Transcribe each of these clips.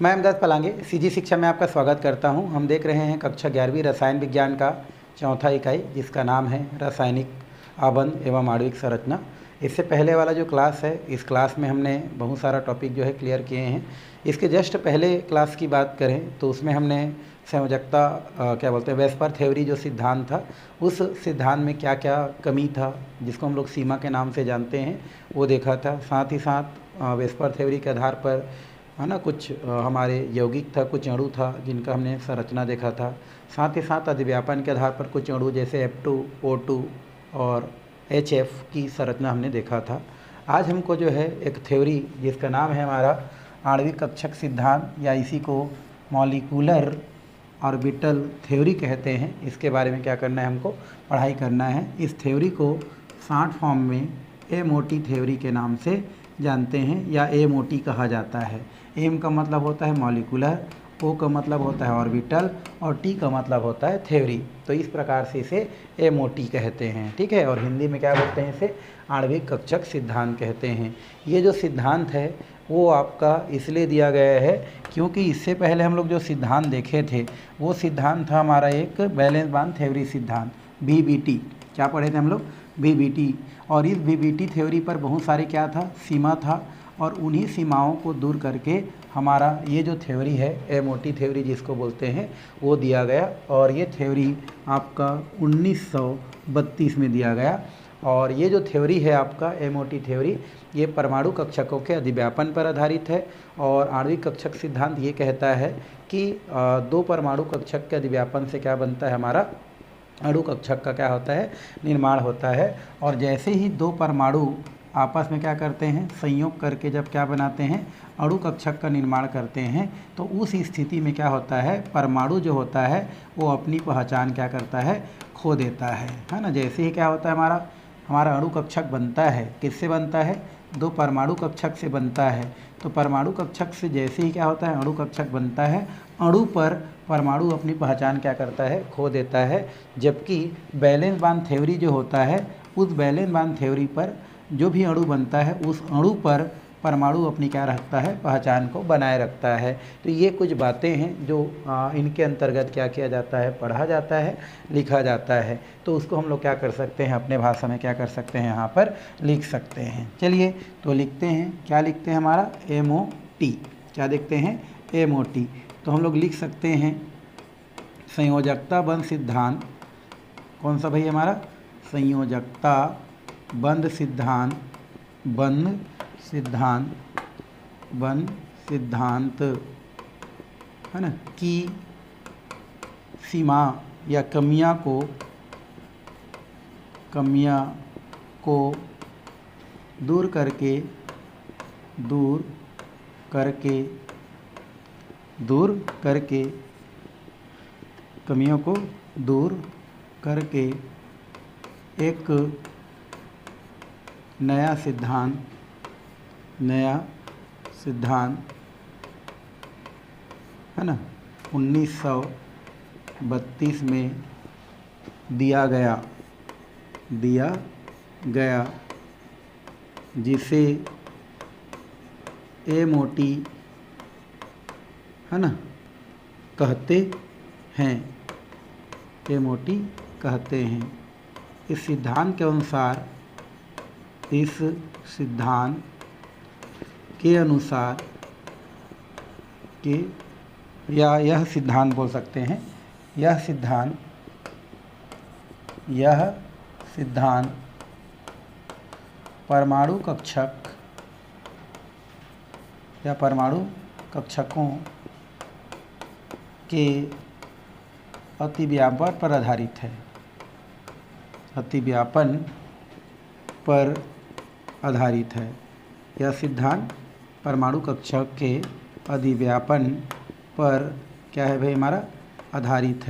मैं अहमदास पलांगे सीजी शिक्षा में आपका स्वागत करता हूं। हम देख रहे हैं कक्षा 11वीं रसायन विज्ञान का चौथा इकाई, जिसका नाम है रासायनिक आबंध एवं आणविक संरचना। इससे पहले वाला जो क्लास है, इस क्लास में हमने बहुत सारा टॉपिक जो है क्लियर किए हैं। इसके जस्ट पहले क्लास की बात करें तो उसमें हमने संयोजकता क्या बोलते हैं वेस्पर थ्योरी जो सिद्धांत था, उस सिद्धांत में क्या क्या कमी था, जिसको हम लोग सीमा के नाम से जानते हैं, वो देखा था। साथ ही साथ वेस्पर थ्योरी के आधार पर है ना कुछ हमारे यौगिक था, कुछ अणु था जिनका हमने संरचना देखा था। साथ ही साथ अधिव्यापन के आधार पर कुछ अणु जैसे F2, O2 और HF की संरचना हमने देखा था। आज हमको जो है एक थ्योरी जिसका नाम है हमारा आणविक कक्षक सिद्धांत, या इसी को मॉलिक्यूलर ऑर्बिटल थ्योरी कहते हैं, इसके बारे में क्या करना है, हमको पढ़ाई करना है। इस थ्योरी को शॉर्ट फॉर्म में एमओटी थ्योरी के नाम से जानते हैं या एमओटी कहा जाता है। एम का मतलब होता है मॉलिक्यूलर, ओ का मतलब होता है ऑर्बिटल और टी का मतलब होता है थ्योरी। तो इस प्रकार से इसे एमओटी कहते हैं, ठीक है। और हिंदी में क्या बोलते हैं, इसे आणविक कक्षक सिद्धांत कहते हैं। ये जो सिद्धांत है वो आपका इसलिए दिया गया है क्योंकि इससे पहले हम लोग जो सिद्धांत देखे थे वो सिद्धांत था हमारा एक बैलेंस बांड थ्योरी सिद्धांत, बीबीटी। क्या पढ़े थे हम लोग, बीबीटी। और इस बीबीटी थ्योरी पर बहुत सारे क्या था, सीमा था, और उन्हीं सीमाओं को दूर करके हमारा ये जो थ्योरी है एमओटी थ्योरी जिसको बोलते हैं वो दिया गया। और ये थ्योरी आपका 1932 में दिया गया। और ये जो थ्योरी है आपका एमओटी थ्योरी, ये परमाणु कक्षकों के अधिव्यापन पर आधारित है। और आणविक कक्षक सिद्धांत ये कहता है कि दो परमाणु कक्षक के अधिव्यापन से क्या बनता है, हमारा अणु कक्षक का क्या होता है, निर्माण होता है। और जैसे ही दो परमाणु आपस में क्या करते हैं, संयोग करके जब क्या बनाते हैं, अणु कक्षक का निर्माण करते हैं, तो उस स्थिति में क्या होता है, परमाणु जो होता है वो अपनी पहचान क्या करता है, खो देता है ना। जैसे ही क्या होता है, हमारा अणु कक्षक बनता है, किससे बनता है, दो परमाणु कक्षक से बनता है। तो परमाणु कक्षक से जैसे ही क्या होता है, अणु कक्षक बनता है, अणु पर परमाणु अपनी पहचान क्या करता है, खो देता है। जबकि बैलेंस बांड थ्योरी जो होता है, उस बैलेंस बांड थ्योरी पर जो भी अणु बनता है उस अणु पर परमाणु अपनी क्या रखता है, पहचान को बनाए रखता है। तो ये कुछ बातें हैं जो इनके अंतर्गत क्या किया जाता है, पढ़ा जाता है, लिखा जाता है। तो उसको हम लोग क्या कर सकते हैं, अपने भाषा में क्या कर सकते हैं, यहाँ पर लिख सकते हैं। चलिए तो लिखते हैं, क्या लिखते हैं, हमारा एमओटी। क्या देखते हैं, एमओटी। तो हम लोग लिख सकते हैं संयोजकता बंध सिद्धांत। कौन सा भाई, हमारा संयोजकता बंध सिद्धांत, बंध सिद्धांत है ना, की सीमा या कमियां को दूर करके कमियों को दूर करके एक नया सिद्धांत है ना 1932 में दिया गया, जिसे एमओटी है ना कहते हैं, एमओटी कहते हैं। इस सिद्धांत के अनुसार, इस सिद्धांत के अनुसार या यह सिद्धांत बोल सकते हैं, यह सिद्धांत परमाणु कक्षक या परमाणु कक्षकों के अतिव्यापन पर आधारित है, अतिव्यापन पर आधारित है। यह सिद्धांत परमाणु कक्षक के अधिव्यापन पर क्या है भाई, हमारा आधारित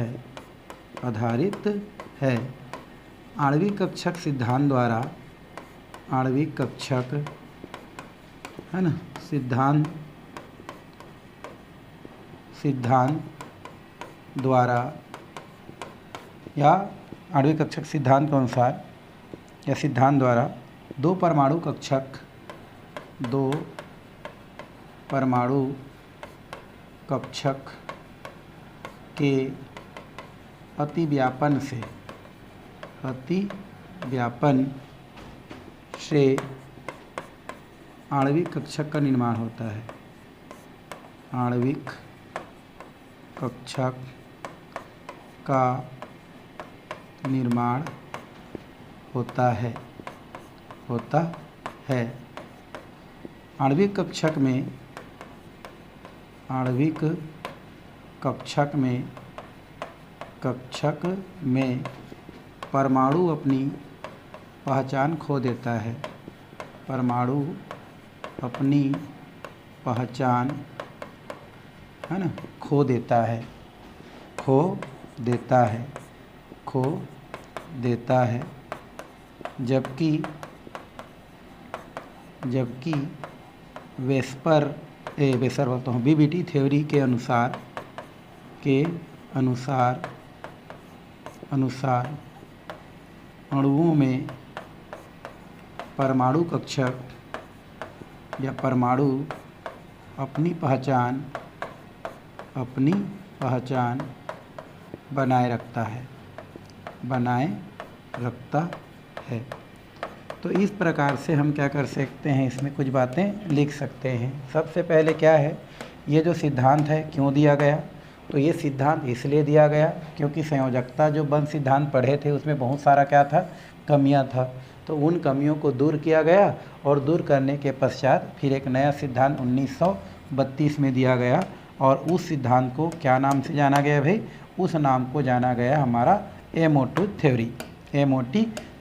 है। आणविक कक्षक सिद्धांत द्वारा, आणविक कक्षक है ना सिद्धांत द्वारा या आणविक कक्षक सिद्धांत के अनुसार या सिद्धांत द्वारा दो परमाणु कक्षक के अतिव्यापन से आणविक कक्षक का निर्माण होता है। आणविक कक्षक का निर्माण होता है। आणविक कक्षक में परमाणु अपनी पहचान खो देता है। परमाणु अपनी पहचान है ना खो देता है। जबकि वेस्पर बोलता हूँ बीबीटी थ्योरी के अनुसार अणुओं में परमाणु कक्षक या परमाणु अपनी पहचान बनाए रखता है। तो इस प्रकार से हम क्या कर सकते हैं, इसमें कुछ बातें लिख सकते हैं। सबसे पहले क्या है, ये जो सिद्धांत है क्यों दिया गया, तो ये सिद्धांत इसलिए दिया गया क्योंकि संयोजकता जो बंद सिद्धांत पढ़े थे उसमें बहुत सारा क्या था, कमियां था। तो उन कमियों को दूर किया गया और दूर करने के पश्चात फिर एक नया सिद्धांत 1932 में दिया गया और उस सिद्धांत को क्या नाम से जाना गया भाई, उस नाम को जाना गया हमारा एमओटी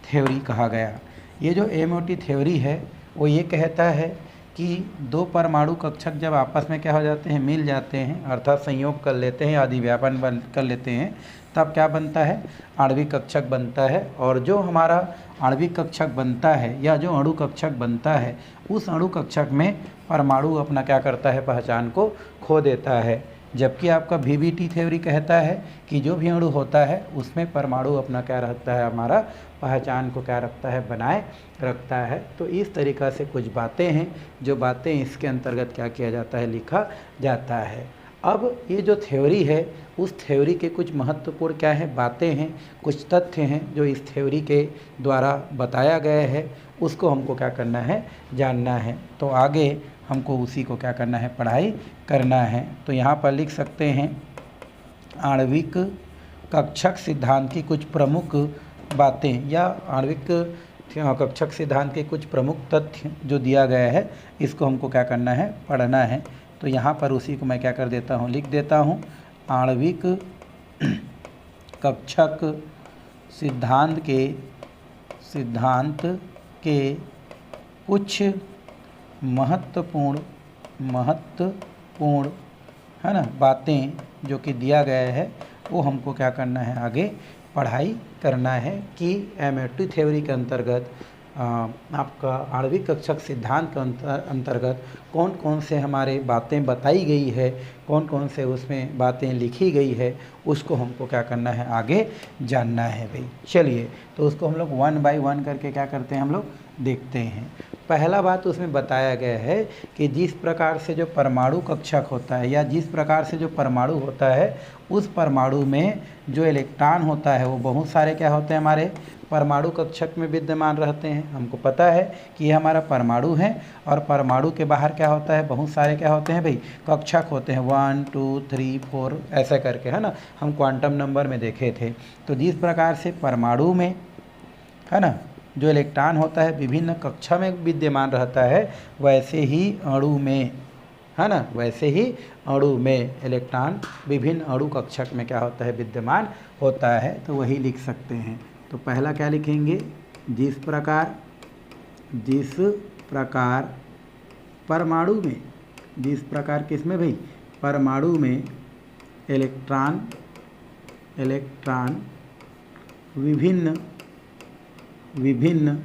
थ्योरी कहा गया। ये जो एमओटी थ्योरी है वो ये कहता है कि दो परमाणु कक्षक जब आपस में क्या हो जाते हैं, मिल जाते हैं, अर्थात संयोग कर लेते हैं, अधिव्यापन कर लेते हैं, तब क्या बनता है, आणविक कक्षक बनता है। और जो हमारा आणविक कक्षक बनता है या जो अणु कक्षक बनता है, उस अणु कक्षक में परमाणु अपना क्या करता है, पहचान को खो देता है। जबकि आपका वीबीटी थ्योरी कहता है कि जो भी अणु होता है उसमें परमाणु अपना क्या रखता है, हमारा पहचान को क्या रखता है, बनाए रखता है। तो इस तरीक़ा से कुछ बातें हैं जो बातें इसके अंतर्गत क्या किया जाता है, लिखा जाता है। अब ये जो थ्योरी है उस थ्योरी के कुछ महत्वपूर्ण क्या है, बातें हैं, कुछ तथ्य हैं जो इस थ्योरी के द्वारा बताया गया है, उसको हमको क्या करना है, जानना है। तो आगे हमको उसी को क्या करना है, पढ़ाई करना है। तो यहाँ पर लिख सकते हैं आणविक कक्षक सिद्धांत की कुछ प्रमुख बातें या आणविक कक्षक सिद्धांत के कुछ प्रमुख तथ्य जो दिया गया है, इसको हमको क्या करना है, पढ़ना है। तो यहाँ पर उसी को मैं क्या कर देता हूँ, लिख देता हूँ। आणविक कक्षक सिद्धांत के कुछ महत्वपूर्ण है ना बातें जो कि दिया गया है, वो हमको क्या करना है, आगे पढ़ाई करना है कि एमओटी थ्योरी के अंतर्गत आपका आणविक कक्षक सिद्धांत के अंतर्गत कौन कौन से हमारे बातें बताई गई है, कौन कौन से उसमें बातें लिखी गई है, उसको हमको क्या करना है, आगे जानना है भाई। चलिए तो उसको हम लोग 1 बाय 1 करके क्या करते हैं, हम लोग देखते हैं। पहला बात उसमें बताया गया है कि जिस प्रकार से जो परमाणु कक्षक होता है या जिस प्रकार से जो परमाणु होता है, उस परमाणु में जो इलेक्ट्रॉन होता है वो बहुत सारे क्या होते हैं, हमारे परमाणु कक्षक में विद्यमान रहते हैं। हमको पता है कि ये हमारा परमाणु है और परमाणु के बाहर क्या होता है, बहुत सारे क्या होते हैं भाई, कक्षक होते हैं, 1 2 3 4 ऐसे करके, है ना, हम क्वांटम नंबर में देखे थे। तो जिस प्रकार से परमाणु में है ना जो इलेक्ट्रॉन होता है विभिन्न कक्षा में विद्यमान रहता है, वैसे ही अणु में, है ना, वैसे ही अणु में इलेक्ट्रॉन विभिन्न अणु कक्षक में क्या होता है, विद्यमान होता है। तो वही लिख सकते हैं। तो पहला क्या लिखेंगे, जिस प्रकार परमाणु में, जिस प्रकार किसमें भाई, परमाणु में इलेक्ट्रॉन विभिन्न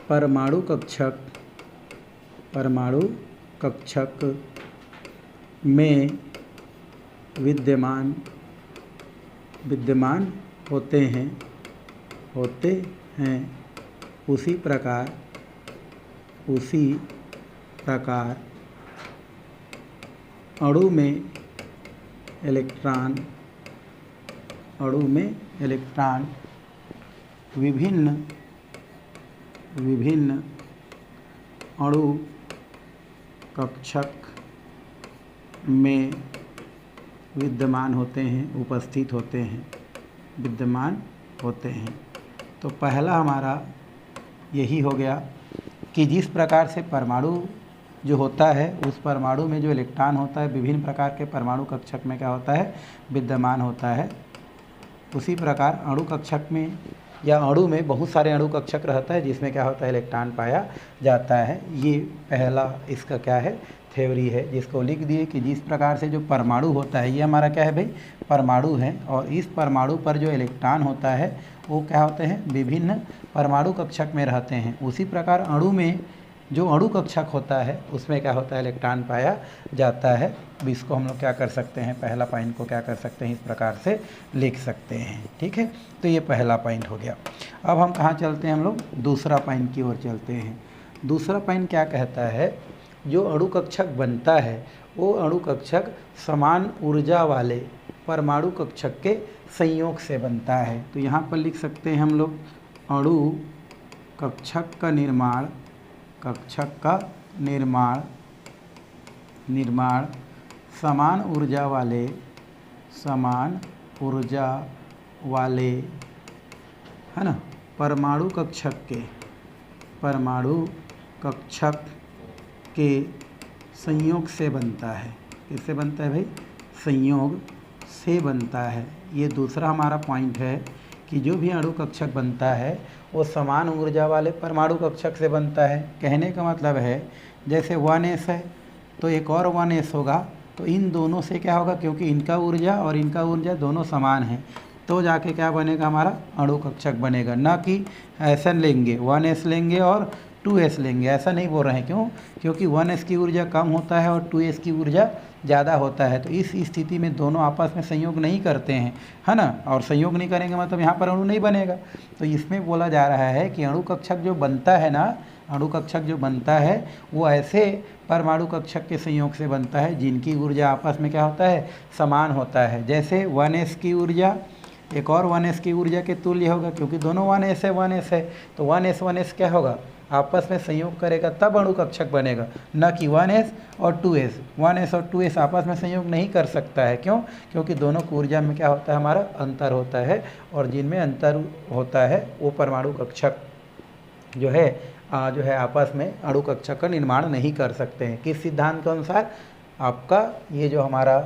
परमाणु कक्षक में विद्यमान होते हैं, उसी प्रकार अणु में इलेक्ट्रॉन विभिन्न अणु कक्षक में विद्यमान होते हैं, उपस्थित होते हैं, विद्यमान होते हैं। तो पहला हमारा यही हो गया कि जिस प्रकार से परमाणु जो होता है उस परमाणु में जो इलेक्ट्रॉन होता है विभिन्न प्रकार के परमाणु कक्षक में क्या होता है, विद्यमान होता है। उसी प्रकार अणु कक्षक में या अणु में बहुत सारे अणु कक्षक रहता है जिसमें क्या होता है, इलेक्ट्रॉन पाया जाता है। ये पहला इसका क्या है, थ्योरी है, जिसको लिख दिए कि जिस प्रकार से जो परमाणु होता है, ये हमारा क्या है भाई, परमाणु है, और इस परमाणु पर जो इलेक्ट्रॉन होता है वो क्या होते हैं, विभिन्न परमाणु कक्षक में रहते हैं। उसी प्रकार अणु में जो अणु कक्षक होता है उसमें क्या होता है, इलेक्ट्रॉन पाया जाता है। इसको हम लोग क्या कर सकते हैं, पहला पॉइंट को क्या कर सकते हैं, इस प्रकार से लिख सकते हैं। ठीक है, तो ये पहला पॉइंट हो गया। अब हम कहाँ चलते हैं, हम लोग दूसरा पॉइंट की ओर चलते हैं। दूसरा पॉइंट क्या कहता है, जो अणु कक्षक बनता है वो अणु कक्षक समान ऊर्जा वाले परमाणु कक्षक के संयोग से बनता है। तो यहाँ पर लिख सकते हैं हम लोग, अणु कक्षक का निर्माण समान ऊर्जा वाले है ना परमाणु कक्षक के संयोग से बनता है। किससे बनता है भाई, संयोग से बनता है। ये दूसरा हमारा पॉइंट है कि जो भी अणु कक्षक बनता है वो समान ऊर्जा वाले परमाणु कक्षक से बनता है। कहने का मतलब है जैसे 1s है तो एक और 1s होगा, तो इन दोनों से क्या होगा, क्योंकि इनका ऊर्जा और इनका ऊर्जा दोनों समान है तो जाके क्या बनेगा, हमारा अणु कक्षक बनेगा। ना कि ऐसा लेंगे 1s लेंगे और 2s लेंगे, ऐसा नहीं बोल रहे हैं। क्यों, क्योंकि 1s की ऊर्जा कम होता है और 2s की ऊर्जा ज़्यादा होता है। तो इस स्थिति में दोनों आपस में संयोग नहीं करते हैं, है ना, और संयोग नहीं करेंगे मतलब यहाँ पर अणु नहीं बनेगा। तो इसमें बोला जा रहा है कि अणु कक्षक जो बनता है ना, अणु कक्षक जो बनता है वो ऐसे परमाणु कक्षक के संयोग से बनता है जिनकी ऊर्जा आपस में क्या होता है, समान होता है। जैसे 1s की ऊर्जा एक और 1s की ऊर्जा के तुल्य होगा, क्योंकि दोनों 1s है, तो 1s क्या होगा, आपस में संयोग करेगा तब अणु कक्षक बनेगा, न कि 1s और 2s। 1s और 2s आपस में संयोग नहीं कर सकता है। क्यों, क्योंकि दोनों की ऊर्जा में क्या होता है, हमारा अंतर होता है, और जिनमें अंतर होता है वो परमाणु कक्षक जो है आपस में अणु कक्षक का निर्माण नहीं कर सकते हैं। किस सिद्धांत के अनुसार, आपका ये जो हमारा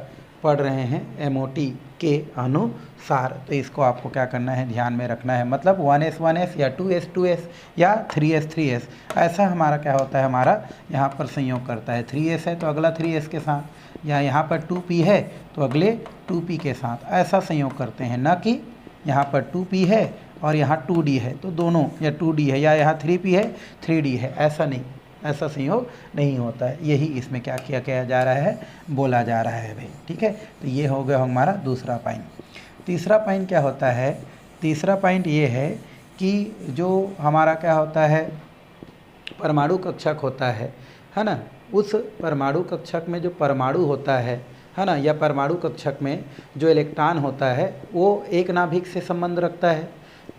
पढ़ रहे हैं MOT के अनुसार। तो इसको आपको क्या करना है, ध्यान में रखना है। मतलब 1s या 2s या 3s ऐसा हमारा क्या होता है, हमारा यहाँ पर संयोग करता है। 3s है तो अगला 3s के साथ, या यहाँ पर 2p है तो अगले 2p के साथ, ऐसा संयोग करते हैं। ना कि यहाँ पर 2p है और यहाँ 2d है तो दोनों, या 2d है या यहाँ 3p है 3d है, ऐसा नहीं, ऐसा संयोग नहीं होता है। यही इसमें क्या किया जा रहा है, बोला जा रहा है भाई। ठीक है, तो ये हो गया हमारा दूसरा पॉइंट। तीसरा पॉइंट क्या होता है, तीसरा पॉइंट ये है कि जो हमारा क्या होता है, परमाणु कक्षक होता है ना, उस परमाणु कक्षक में जो परमाणु होता है ना, या परमाणु कक्षक में जो इलेक्ट्रॉन होता है वो एक नाभिक से संबंध रखता है,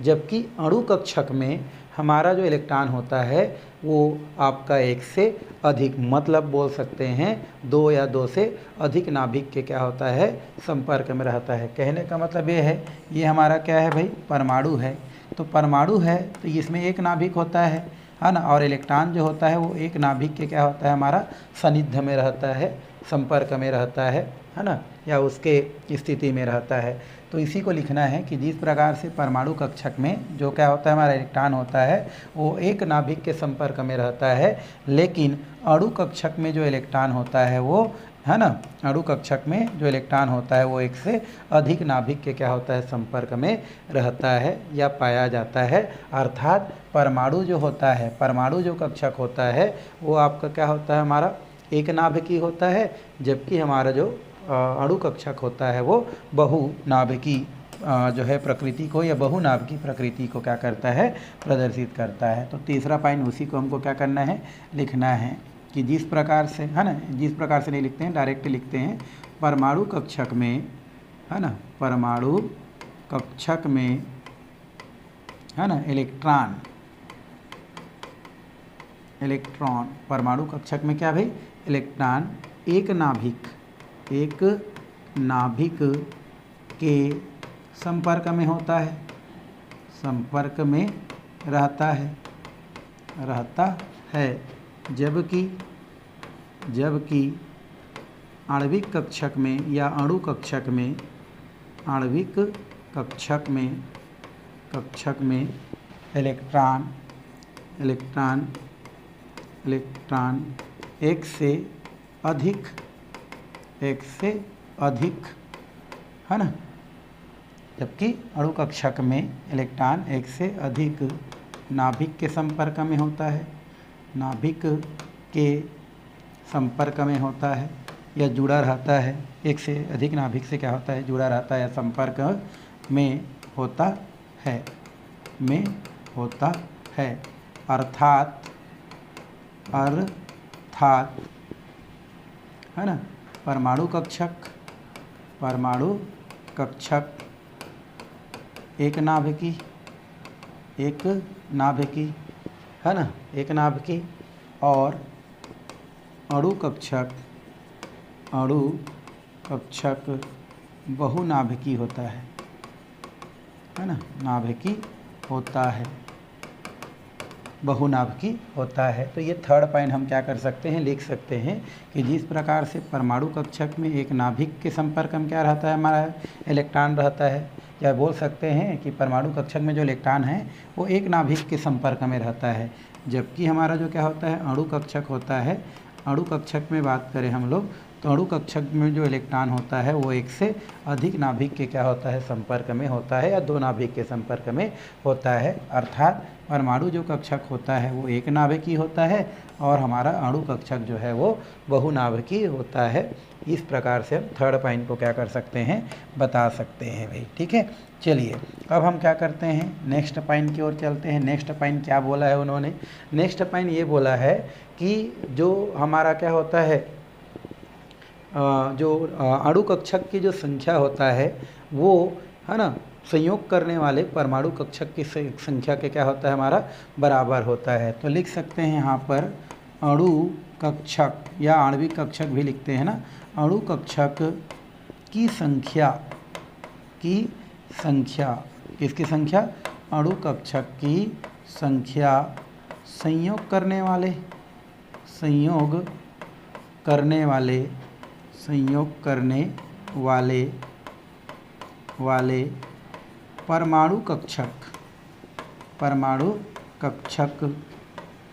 जबकि अणु कक्षक में हमारा जो इलेक्ट्रॉन होता है वो आपका एक से अधिक, मतलब बोल सकते हैं 2 या 2 से अधिक नाभिक के क्या होता है, संपर्क में रहता है। कहने का मतलब ये है, ये हमारा क्या है भाई, परमाणु है। तो परमाणु है तो इसमें एक नाभिक होता है ना, और इलेक्ट्रॉन जो होता है वो एक नाभिक के क्या होता है, हमारा सानिध्य में रहता है, संपर्क में रहता है ना, या उसके स्थिति में रहता है। तो इसी को लिखना है कि जिस प्रकार से परमाणु कक्षक में जो क्या होता है, हमारा इलेक्ट्रॉन होता है वो एक नाभिक के संपर्क में रहता है, लेकिन अणु कक्षक में जो इलेक्ट्रॉन होता है वो है ना, अणु कक्षक में जो इलेक्ट्रॉन होता है वो एक से अधिक नाभिक के क्या होता है, संपर्क में रहता है या पाया जाता है। अर्थात परमाणु जो होता है, परमाणु जो कक्षक होता है वो आपका क्या होता है, हमारा एक नाभिकी होता है, जबकि हमारा जो अणु कक्षक होता है वो बहुनाभिकी जो है प्रकृति को, या बहुनाभिकी प्रकृति को क्या करता है, प्रदर्शित करता है। तो तीसरा पॉइंट उसी को हमको क्या करना है, लिखना है कि जिस प्रकार से, है ना, जिस प्रकार से नहीं लिखते हैं, डायरेक्ट लिखते हैं परमाणु कक्षक में, है ना, परमाणु कक्षक में, है ना, इलेक्ट्रॉन परमाणु कक्षक में क्या भाई, इलेक्ट्रॉन एक नाभिक के संपर्क में होता है, संपर्क में रहता है, जबकि आणविक कक्षक में या अणु कक्षक में, आणविक कक्षक में इलेक्ट्रॉन एक से अधिक, है ना, जबकि अणु कक्षक में इलेक्ट्रॉन एक से अधिक नाभिक के संपर्क में होता है, नाभिक के संपर्क में होता है या जुड़ा रहता है, एक से अधिक नाभिक से क्या होता है, जुड़ा रहता है या संपर्क में होता है, अर्थात, है ना, परमाणु कक्षक एक नाभिकी, है ना, एक नाभिकी, और अणु कक्षक बहुनाभिकी होता है ना, नाभिकी होता है, बहुनाभिकी होता है। तो ये थर्ड पॉइंट हम क्या कर सकते हैं, लिख सकते हैं कि जिस प्रकार से परमाणु कक्षक में एक नाभिक के संपर्क में क्या रहता है, हमारा इलेक्ट्रॉन रहता है, या बोल सकते हैं कि परमाणु कक्षक में जो इलेक्ट्रॉन है वो एक नाभिक के संपर्क में रहता है, जबकि हमारा जो क्या होता है, अणु कक्षक होता है, अणु कक्षक में बात करें हम लोग तो अणु कक्षक में जो इलेक्ट्रॉन होता है वो एक से अधिक नाभिक के क्या होता है, संपर्क में होता है, या दो नाभिक के संपर्क में होता है, अर्थात परमाणु जो कक्षक होता है वो एक नाभिकी होता है और हमारा अणु कक्षक जो है वो बहुनाभिकी होता है। इस प्रकार से हम थर्ड पॉइंट को क्या कर सकते हैं, बता सकते हैं भाई, ठीक है। चलिए अब हम क्या करते हैं, नेक्स्ट पॉइंट की ओर चलते हैं। नेक्स्ट पॉइंट क्या बोला है उन्होंने, नेक्स्ट पॉइंट ये बोला है कि जो हमारा क्या होता है, जो अणु कक्षक की जो संख्या होता है वो, है ना, संयोग करने वाले परमाणु कक्षक की संख्या के क्या होता है, हमारा बराबर होता है। तो लिख सकते हैं यहाँ पर अणु कक्षक या आणविक कक्षक भी लिखते हैं ना, अणु कक्षक की संख्या, किसकी संख्या, अणु कक्षक की संख्या संयोग करने वाले परमाणु कक्षक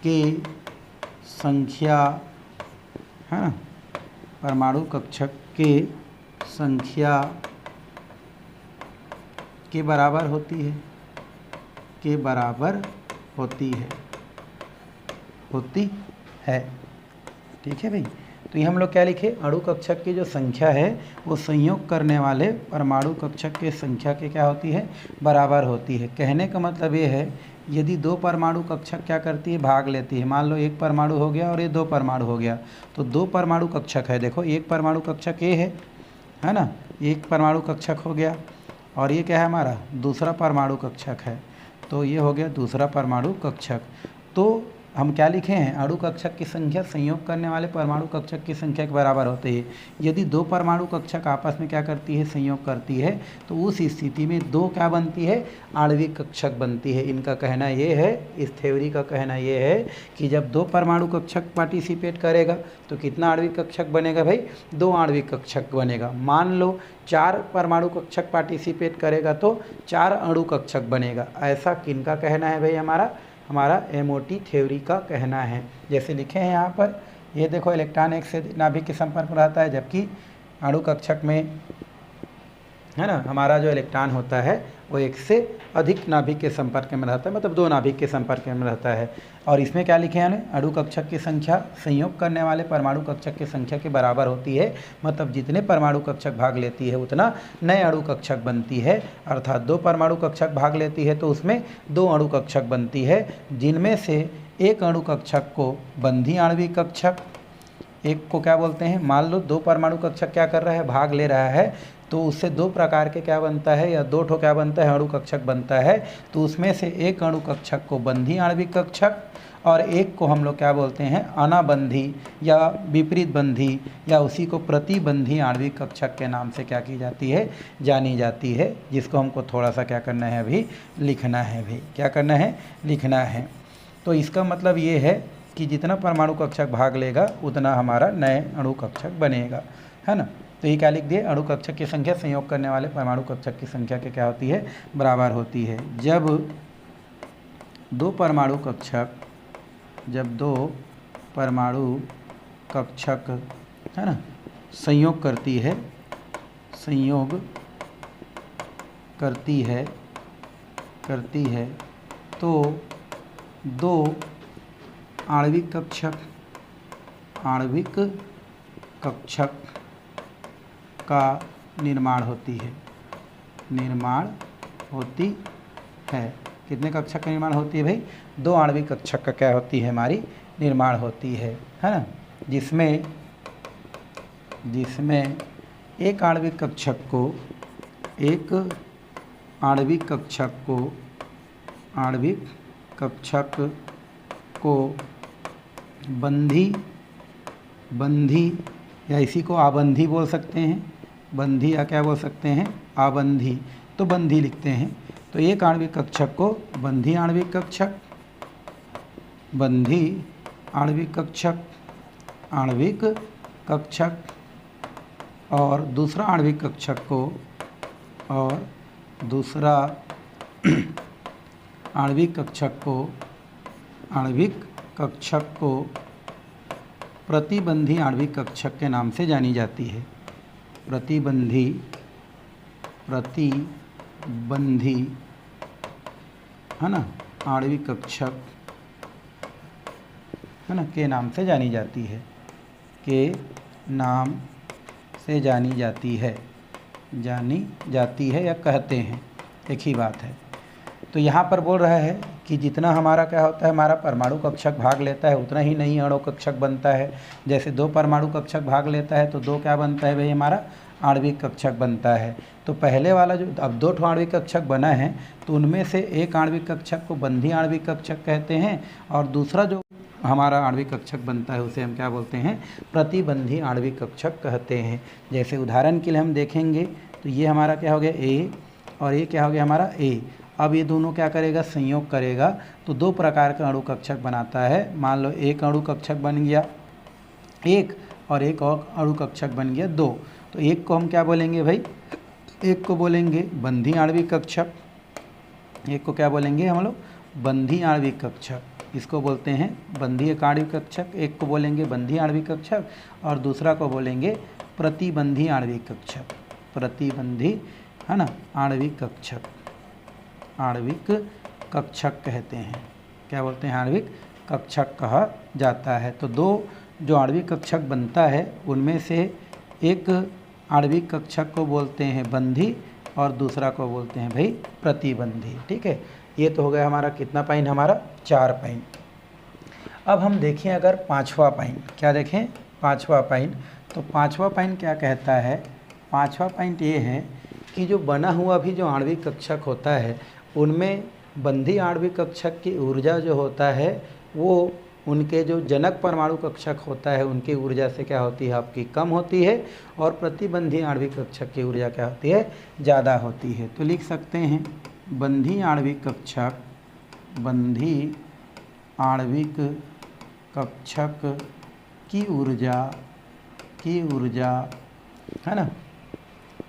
के संख्या, है ना, परमाणु कक्षक के संख्या के बराबर होती है, ठीक है भाई। तो ये हम लोग क्या लिखे, अणु कक्षक की जो संख्या है वो संयोग करने वाले परमाणु कक्षक के संख्या के क्या होती है, बराबर होती है। कहने का मतलब ये है, यदि दो परमाणु कक्षक क्या करती है, भाग लेती है, मान लो एक परमाणु हो गया और ये दो परमाणु हो गया, तो दो परमाणु कक्षक है, देखो एक परमाणु कक्षक ये है ना, एक परमाणु कक्षक हो गया, और ये क्या है हमारा दूसरा परमाणु कक्षक है, तो ये हो गया दूसरा परमाणु कक्षक। तो हम क्या लिखे हैं, अणु कक्षक की संख्या संयोग करने वाले परमाणु कक्षक की संख्या के बराबर होती है। यदि दो परमाणु कक्षक आपस में क्या करती है, संयोग करती है, तो उस स्थिति में दो क्या बनती है, आणविक कक्षक बनती है। इनका कहना ये है, इस थ्योरी का कहना ये है कि जब दो परमाणु कक्षक पार्टिसिपेट करेगा तो कितना आणविक कक्षक बनेगा भाई, दो आणविक कक्षक बनेगा। मान लो चार परमाणु कक्षक पार्टिसिपेट करेगा तो चार अणु कक्षक बनेगा। ऐसा किनका कहना है भाई, हमारा एमओटी थ्योरी का कहना है। जैसे लिखे हैं यहाँ पर, ये देखो इलेक्ट्रॉन एक से नाभिक के संपर्क में रहता है, जबकि अणु कक्षक में, है ना, हमारा जो इलेक्ट्रॉन होता है वो एक से अधिक नाभिक के संपर्क में रहता है, मतलब दो नाभिक के संपर्क में रहता है। और इसमें क्या लिखे हैं, अणु कक्षक की संख्या संयोग करने वाले परमाणु कक्षक की संख्या के बराबर होती है, मतलब जितने परमाणु कक्षक भाग लेती है उतना नए अणु कक्षक बनती है। अर्थात दो परमाणु कक्षक भाग लेती है तो उसमें दो अणु कक्षक बनती है, जिनमें से एक अणु कक्षक को बंधी आणविक कक्षक एक को क्या बोलते हैं, मान लो 2 परमाणु कक्षक क्या कर रहा है, भाग ले रहा है, तो उससे 2 प्रकार के क्या बनता है, या 2 ठो क्या बनता है, अणु कक्षक बनता है। तो उसमें से एक अणु कक्षक को बंधी आणविक कक्षक और एक को हम लोग क्या बोलते हैं, अनाबंधी या विपरीत बंधी या उसी को प्रतिबंधी आणविक कक्षक के नाम से क्या की जाती है, जानी जाती है, जिसको हमको थोड़ा सा क्या करना है, अभी लिखना है, अभी क्या करना है, लिखना है। तो इसका मतलब ये है कि जितना परमाणु कक्षक भाग लेगा उतना हमारा नए अणु कक्षक बनेगा, है ना। तो ये क्या लिख दिए, अणु कक्षक की संख्या संयोग करने वाले परमाणु कक्षक की संख्या के क्या होती है, बराबर होती है। जब 2 परमाणु कक्षक, जब 2 परमाणु कक्षक, है ना, संयोग करती है, संयोग करती है तो 2 आणविक कक्षक का निर्माण होती है, कितने कक्षक का निर्माण होती है भाई, 2 आणविक कक्षक का क्या होती है, हमारी निर्माण होती है ना। जिसमें एक आणविक कक्षक को बंधी या इसी को आबंधी बोल सकते हैं, बंधी या क्या बोल सकते हैं, आबंधी, तो बंधी लिखते हैं। तो एक आणविक कक्षक को बंधी आणविक कक्षक और दूसरा आणविक कक्षक को प्रतिबंधी आणविक कक्षक के नाम से जानी जाती है। प्रतिबंधी है ना, आणविक कक्षक, है ना, के नाम से जानी जाती है, या कहते हैं, एक ही बात है। तो यहाँ पर बोल रहा है कि जितना हमारा क्या होता है, हमारा परमाणु कक्षक भाग लेता है उतना ही नई अणु कक्षक बनता है। जैसे 2 परमाणु कक्षक भाग लेता है तो 2 क्या बनता है भाई, हमारा आणविक कक्षक बनता है। तो पहले वाला जो अब 2 ठो आणविक कक्षक बना है तो उनमें से एक आणविक कक्षक को बंधी आणविक कक्षक कहते हैं और दूसरा जो हमारा आणविक कक्षक बनता है उसे हम क्या बोलते हैं, प्रतिबंधी आणविक कक्षक कहते हैं। जैसे उदाहरण के लिए हम देखेंगे तो ये हमारा क्या हो गया ए और ये क्या हो गया हमारा ए। अब ये दोनों क्या करेगा, संयोग करेगा तो 2 प्रकार का अणु कक्षक बनाता है। मान लो एक अणु कक्षक बन गया 1 और एक और अणु कक्षक बन गया 2। तो एक को हम क्या बोलेंगे भाई, एक को बोलेंगे बंधी आणविक कक्षक, एक को क्या बोलेंगे हम लोग, बंधी आणविक कक्षक, इसको बोलते हैं बंधी आणविक कक्षक। एक को बोलेंगे बंधी आणविक कक्षक और दूसरा को बोलेंगे प्रतिबंधी आणविक कक्षक, प्रतिबंधी, है ना, आणविक कक्षक कहते हैं, क्या बोलते हैं, आणविक कक्षक कहा जाता है। तो 2 जो आणविक कक्षक बनता है उनमें से एक आणविक कक्षक को बोलते हैं बंधी और दूसरा को बोलते हैं भाई प्रतिबंधी। ठीक है, ये तो हो गया हमारा कितना पॉइंट, हमारा 4 पॉइंट। अब हम देखें अगर 5वां पॉइंट, क्या देखें 5वां पॉइंट। तो 5वां पॉइंट क्या कहता है, 5वां पॉइंट ये है कि जो बना हुआ भी जो आणविक कक्षक होता है उनमें बंधी आणविक कक्षक की ऊर्जा जो होता है वो उनके जो जनक परमाणु कक्षक होता है उनकी ऊर्जा से क्या होती है, आपकी कम होती है और प्रतिबंधी आणविक कक्षक की ऊर्जा क्या होती है, ज़्यादा होती है। तो लिख सकते हैं बंधी आणविक कक्षक की ऊर्जा, है ना,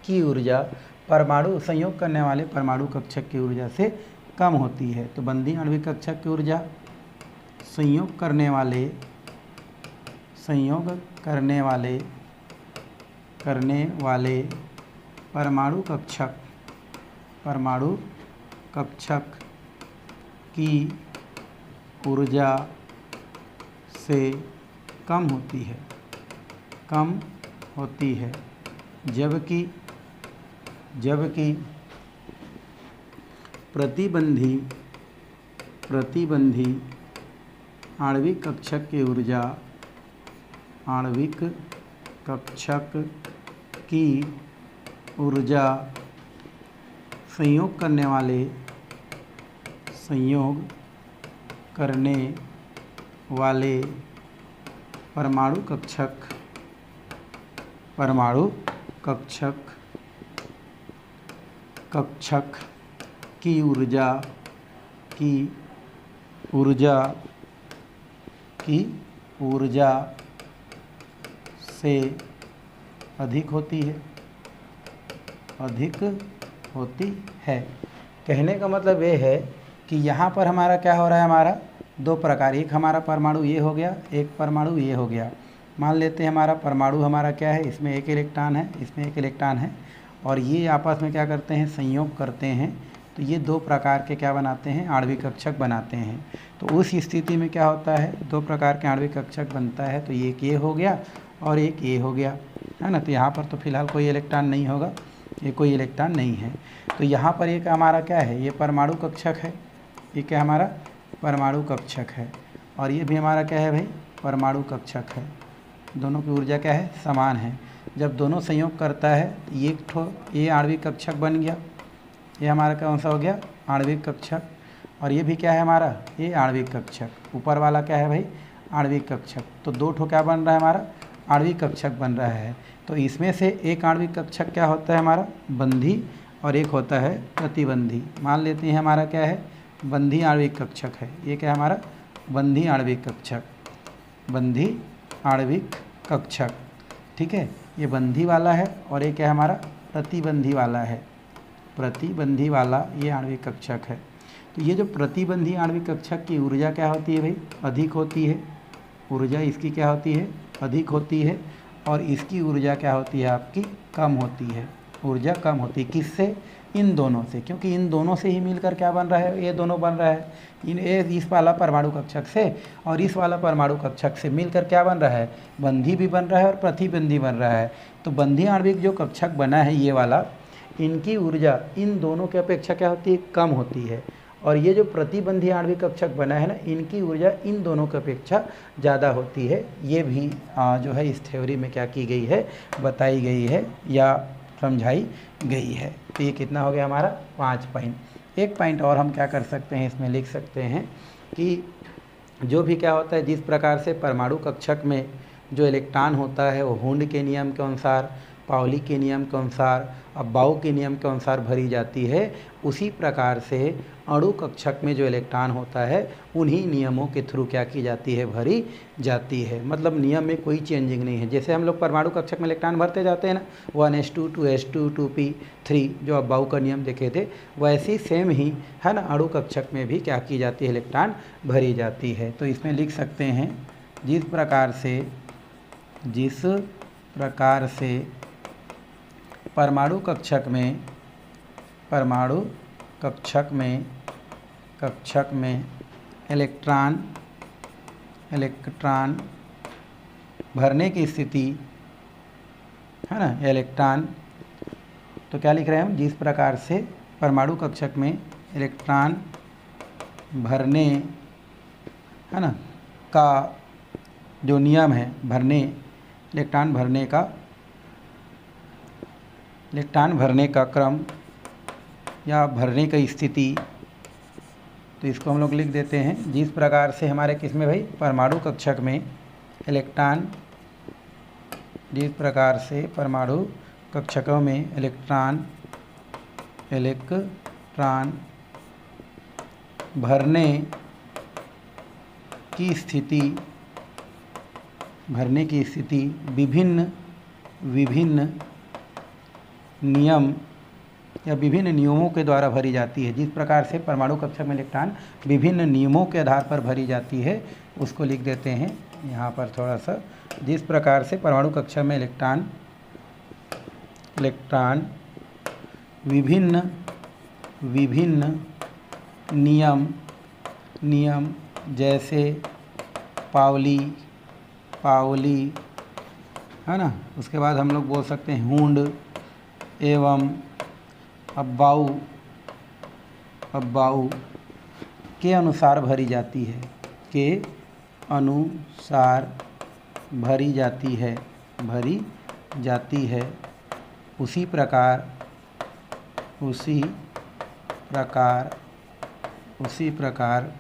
की ऊर्जा परमाणु संयोग करने वाले परमाणु कक्षक की ऊर्जा से कम होती है। तो बंधी आणविक कक्षक की ऊर्जा संयोग करने वाले परमाणु कक्षक की ऊर्जा से कम होती है, जबकि प्रतिबंधी आणविक कक्षक की ऊर्जा आणविक कक्षक की ऊर्जा संयोग करने वाले परमाणु कक्षक की ऊर्जा से अधिक होती है। कहने का मतलब ये है कि यहाँ पर हमारा क्या हो रहा है, हमारा दो प्रकार, एक हमारा परमाणु ये हो गया, एक परमाणु ये हो गया। मान लेते हैं हमारा परमाणु हमारा क्या है, इसमें एक इलेक्ट्रॉन है, इसमें एक इलेक्ट्रॉन है, और ये आपस में क्या करते हैं, संयोग करते हैं। तो ये दो प्रकार के क्या बनाते हैं, आणविक कक्षक बनाते हैं। तो उस स्थिति में क्या होता है, दो प्रकार के आणविक कक्षक बनता है। तो एक ये हो गया और एक ये हो गया, है ना। तो यहाँ पर तो फिलहाल कोई इलेक्ट्रॉन नहीं होगा, ये कोई इलेक्ट्रॉन नहीं है। तो यहाँ पर एक हमारा क्या है, ये परमाणु कक्षक है, ये क्या हमारा परमाणु कक्षक है, और ये भी हमारा क्या है भाई, परमाणु कक्षक है। दोनों की ऊर्जा क्या है, समान है। जब दोनों संयोग करता है तो ये आणविक कक्षक बन गया, ये हमारा कौन सा हो गया, आणविक कक्षक। और ये भी क्या है हमारा, ये आणविक कक्षक। ऊपर वाला क्या है भाई, आणविक कक्षक। तो दो ठो क्या बन रहा है, हमारा आणविक कक्षक बन रहा है। तो इसमें से एक आणविक कक्षक क्या होता है, हमारा बंधी, और एक होता है प्रतिबंधी। मान लेते हैं हमारा क्या है, बंधी आणविक कक्षक है। ये क्या है हमारा, बंधी आणविक कक्षक, बंधी आणविक कक्षक, ठीक है। ये बंधी वाला है, और ये क्या है हमारा, प्रतिबंधी वाला है, प्रतिबंधी वाला ये आणविक कक्षक है। तो ये जो प्रतिबंधी आणविक कक्षक की ऊर्जा क्या होती है भाई, अधिक होती है। ऊर्जा इसकी क्या होती है, अधिक होती है, और इसकी ऊर्जा क्या होती है, आपकी कम होती है। ऊर्जा कम होती है किससे, इन दोनों से, क्योंकि इन दोनों से ही मिलकर क्या बन रहा है, ये दोनों बन रहा है। इस वाला परमाणु कक्षक से और इस वाला परमाणु कक्षक से मिलकर क्या बन रहा है, बंधी भी बन रहा है और प्रतिबंधी बन रहा है। तो बंधी आणविक जो कक्षक बना है ये वाला, इनकी ऊर्जा इन दोनों की अपेक्षा क्या होती है, कम होती है। और ये जो प्रतिबंधी आणविक कक्षक बना है ना, इनकी ऊर्जा इन दोनों की अपेक्षा ज़्यादा होती है। ये भी जो है इस थ्योरी में क्या की गई है, बताई गई है या समझाई गई है। तो ये कितना हो गया हमारा, 5 पॉइंट। एक पॉइंट और हम क्या कर सकते हैं, इसमें लिख सकते हैं कि जो भी क्या होता है, जिस प्रकार से परमाणु कक्षक में जो इलेक्ट्रॉन होता है वो हुंड के नियम के अनुसार, पाउली के नियम के अनुसार, अबाउ के नियम के अनुसार भरी जाती है, उसी प्रकार से अणु कक्षक में जो इलेक्ट्रॉन होता है उन्हीं नियमों के थ्रू क्या की जाती है, भरी जाती है। मतलब नियम में कोई चेंजिंग नहीं है। जैसे हम लोग परमाणु कक्षक में इलेक्ट्रॉन भरते जाते हैं ना, 1s2 2s2 2p3 जो अबाउ का नियम देखे थे, वैसे सेम ही है ना, अणु कक्षक में भी क्या की जाती है, इलेक्ट्रॉन भरी जाती है। तो इसमें लिख सकते हैं, जिस प्रकार से परमाणु कक्षक में इलेक्ट्रॉन भरने की स्थिति है ना, इलेक्ट्रॉन, तो क्या लिख रहे हैं हम, जिस प्रकार से परमाणु कक्षक में इलेक्ट्रॉन भरने है ना का जो नियम है, इलेक्ट्रॉन भरने का क्रम या भरने की स्थिति, तो इसको हम लोग लिख देते हैं, जिस प्रकार से हमारे किसमें भाई, परमाणु कक्षक में इलेक्ट्रॉन, जिस प्रकार से परमाणु कक्षकों में इलेक्ट्रॉन भरने की स्थिति विभिन्न नियम या विभिन्न नियमों के द्वारा भरी जाती है। जिस प्रकार से परमाणु कक्षक में इलेक्ट्रॉन विभिन्न नियमों के आधार पर भरी जाती है, उसको लिख देते हैं यहाँ पर थोड़ा सा, जिस प्रकार से परमाणु कक्षक में इलेक्ट्रॉन विभिन्न नियम जैसे पाउली है ना, उसके बाद हम लोग बोल सकते हैं हुंड एवं अबाउ के अनुसार भरी जाती है, के अनुसार भरी जाती है, भरी जाती है। उसी प्रकार उसी प्रकार उसी प्रकार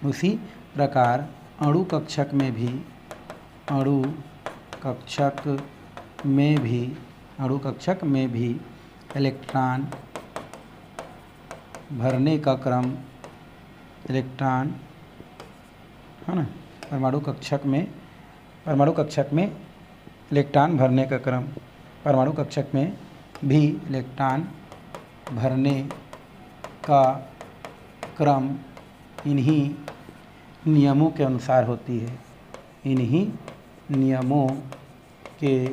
उसी प्रकार अणु कक्षक में भी अणु कक्षक में भी इलेक्ट्रॉन भरने का क्रम, इलेक्ट्रॉन है ना, परमाणु कक्षक में इलेक्ट्रॉन भरने का क्रम, परमाणु कक्षक में भी इलेक्ट्रॉन भरने का क्रम इन्हीं नियमों के अनुसार होती है, इन्हीं नियमों के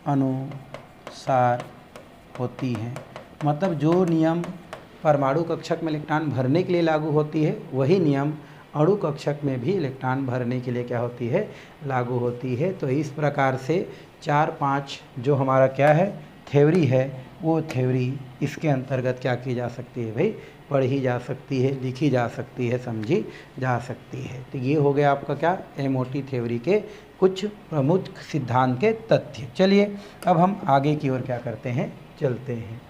अनुसार होती है। मतलब जो नियम परमाणु कक्षक में इलेक्ट्रॉन भरने के लिए लागू होती है, वही नियम अणु कक्षक में भी इलेक्ट्रॉन भरने के लिए क्या होती है, लागू होती है। तो इस प्रकार से 4-5 जो हमारा क्या है, थ्योरी है, वो थ्योरी इसके अंतर्गत क्या की जा सकती है भाई, पढ़ी जा सकती है, लिखी जा सकती है, समझी जा सकती है। तो ये हो गया आपका क्या, एमओटी थ्योरी के कुछ प्रमुख सिद्धांत के तथ्य। चलिए अब हम आगे की ओर क्या करते हैं, चलते हैं।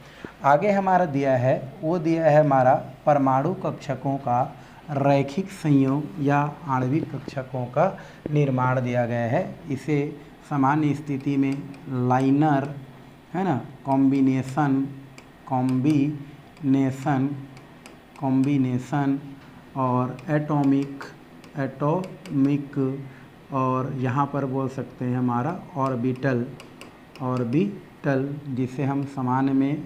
आगे हमारा दिया है, वो दिया है हमारा परमाणु कक्षकों का रैखिक संयोग या आणविक कक्षकों का निर्माण दिया गया है। इसे सामान्य स्थिति में लाइनर है ना, कॉम्बिनेशन और एटॉमिक और यहाँ पर बोल सकते हैं हमारा ऑर्बिटल, जिसे हम सामान्य में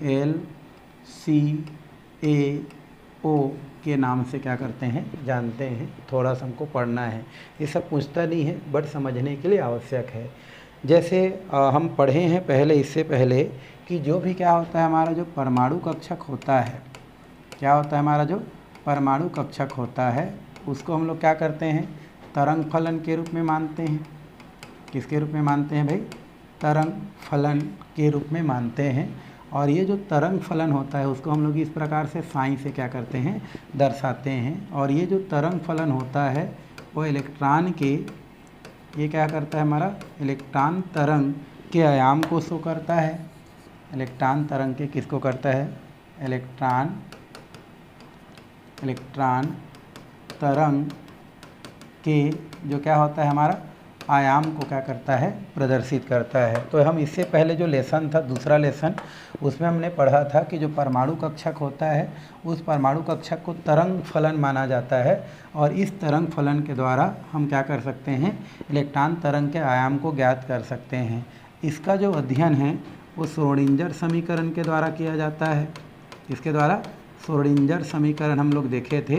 LCAO के नाम से क्या करते हैं, जानते हैं। थोड़ा सा हमको पढ़ना है, ये सब पूछता नहीं है बट समझने के लिए आवश्यक है। जैसे हम पढ़े हैं पहले, इससे पहले, कि जो भी क्या होता है हमारा जो परमाणु कक्षक होता है, क्या होता है हमारा जो परमाणु कक्षक होता है, उसको हम लोग क्या करते हैं, तरंग फलन के रूप में मानते हैं। किसके रूप में मानते हैं भाई, तरंग फलन के रूप में मानते हैं। और ये जो तरंग फलन होता है उसको हम लोग इस प्रकार से साइन से क्या करते हैं, दर्शाते हैं। और ये जो तरंग फलन होता है वो इलेक्ट्रॉन के, ये क्या करता है हमारा, इलेक्ट्रॉन तरंग के आयाम को शो करता है। इलेक्ट्रॉन तरंग के किसको करता है, इलेक्ट्रॉन तरंग के जो क्या होता है हमारा आयाम को क्या करता है, प्रदर्शित करता है। तो हम इससे पहले जो लेसन था, दूसरा लेसन, उसमें हमने पढ़ा था कि जो परमाणु कक्षक होता है उस परमाणु कक्षक को तरंग फलन माना जाता है। और इस तरंग फलन के द्वारा हम क्या कर सकते हैं, इलेक्ट्रॉन तरंग के आयाम को ज्ञात कर सकते हैं। इसका जो अध्ययन है वो श्रोडिंगर समीकरण के द्वारा किया जाता है। इसके द्वारा श्रोडिंगर समीकरण हम लोग देखे थे।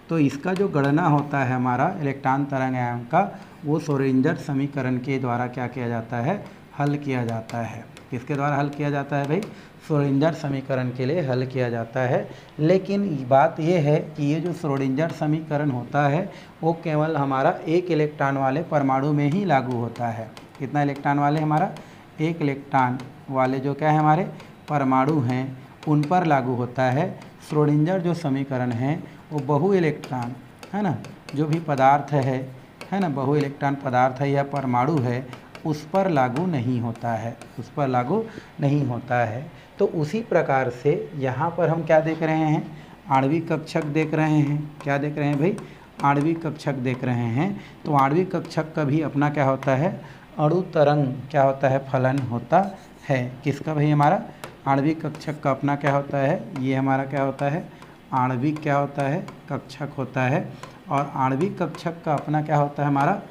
तो इसका जो गणना होता है हमारा इलेक्ट्रॉन तरंग आयाम का, वो श्रोडिंगर समीकरण के द्वारा क्या किया जाता है, हल किया जाता है। किसके द्वारा हल किया जाता है भाई, श्रोडिंगर समीकरण के लिए हल किया जाता है। लेकिन बात यह है कि ये जो श्रोडिंगर समीकरण होता है वो केवल हमारा एक इलेक्ट्रॉन वाले परमाणु में ही लागू होता है। कितना इलेक्ट्रॉन वाले, हमारा एक इलेक्ट्रॉन वाले जो क्या है हमारे परमाणु हैं उन पर लागू होता है। श्रोडिंगर जो समीकरण है वो बहु इलेक्ट्रॉन है ना, जो भी पदार्थ है ना, बहु इलेक्ट्रॉन पदार्थ है या परमाणु है, उस पर लागू नहीं होता है, उस पर लागू नहीं होता है। तो उसी प्रकार से यहाँ पर हम क्या देख रहे हैं, आणविक कक्षक देख रहे हैं। क्या देख रहे हैं भाई, आणविक कक्षक देख रहे हैं। तो आणविक कक्षक का भी अपना क्या होता है, अणु तरंग क्या होता है, फलन होता है। किसका भाई, हमारा आणविक कक्षक का अपना क्या होता है, ये हमारा क्या होता है, आणविक क्या होता है, कक्षक होता है। और आणविक कक्षक का अपना क्या होता है, हमारा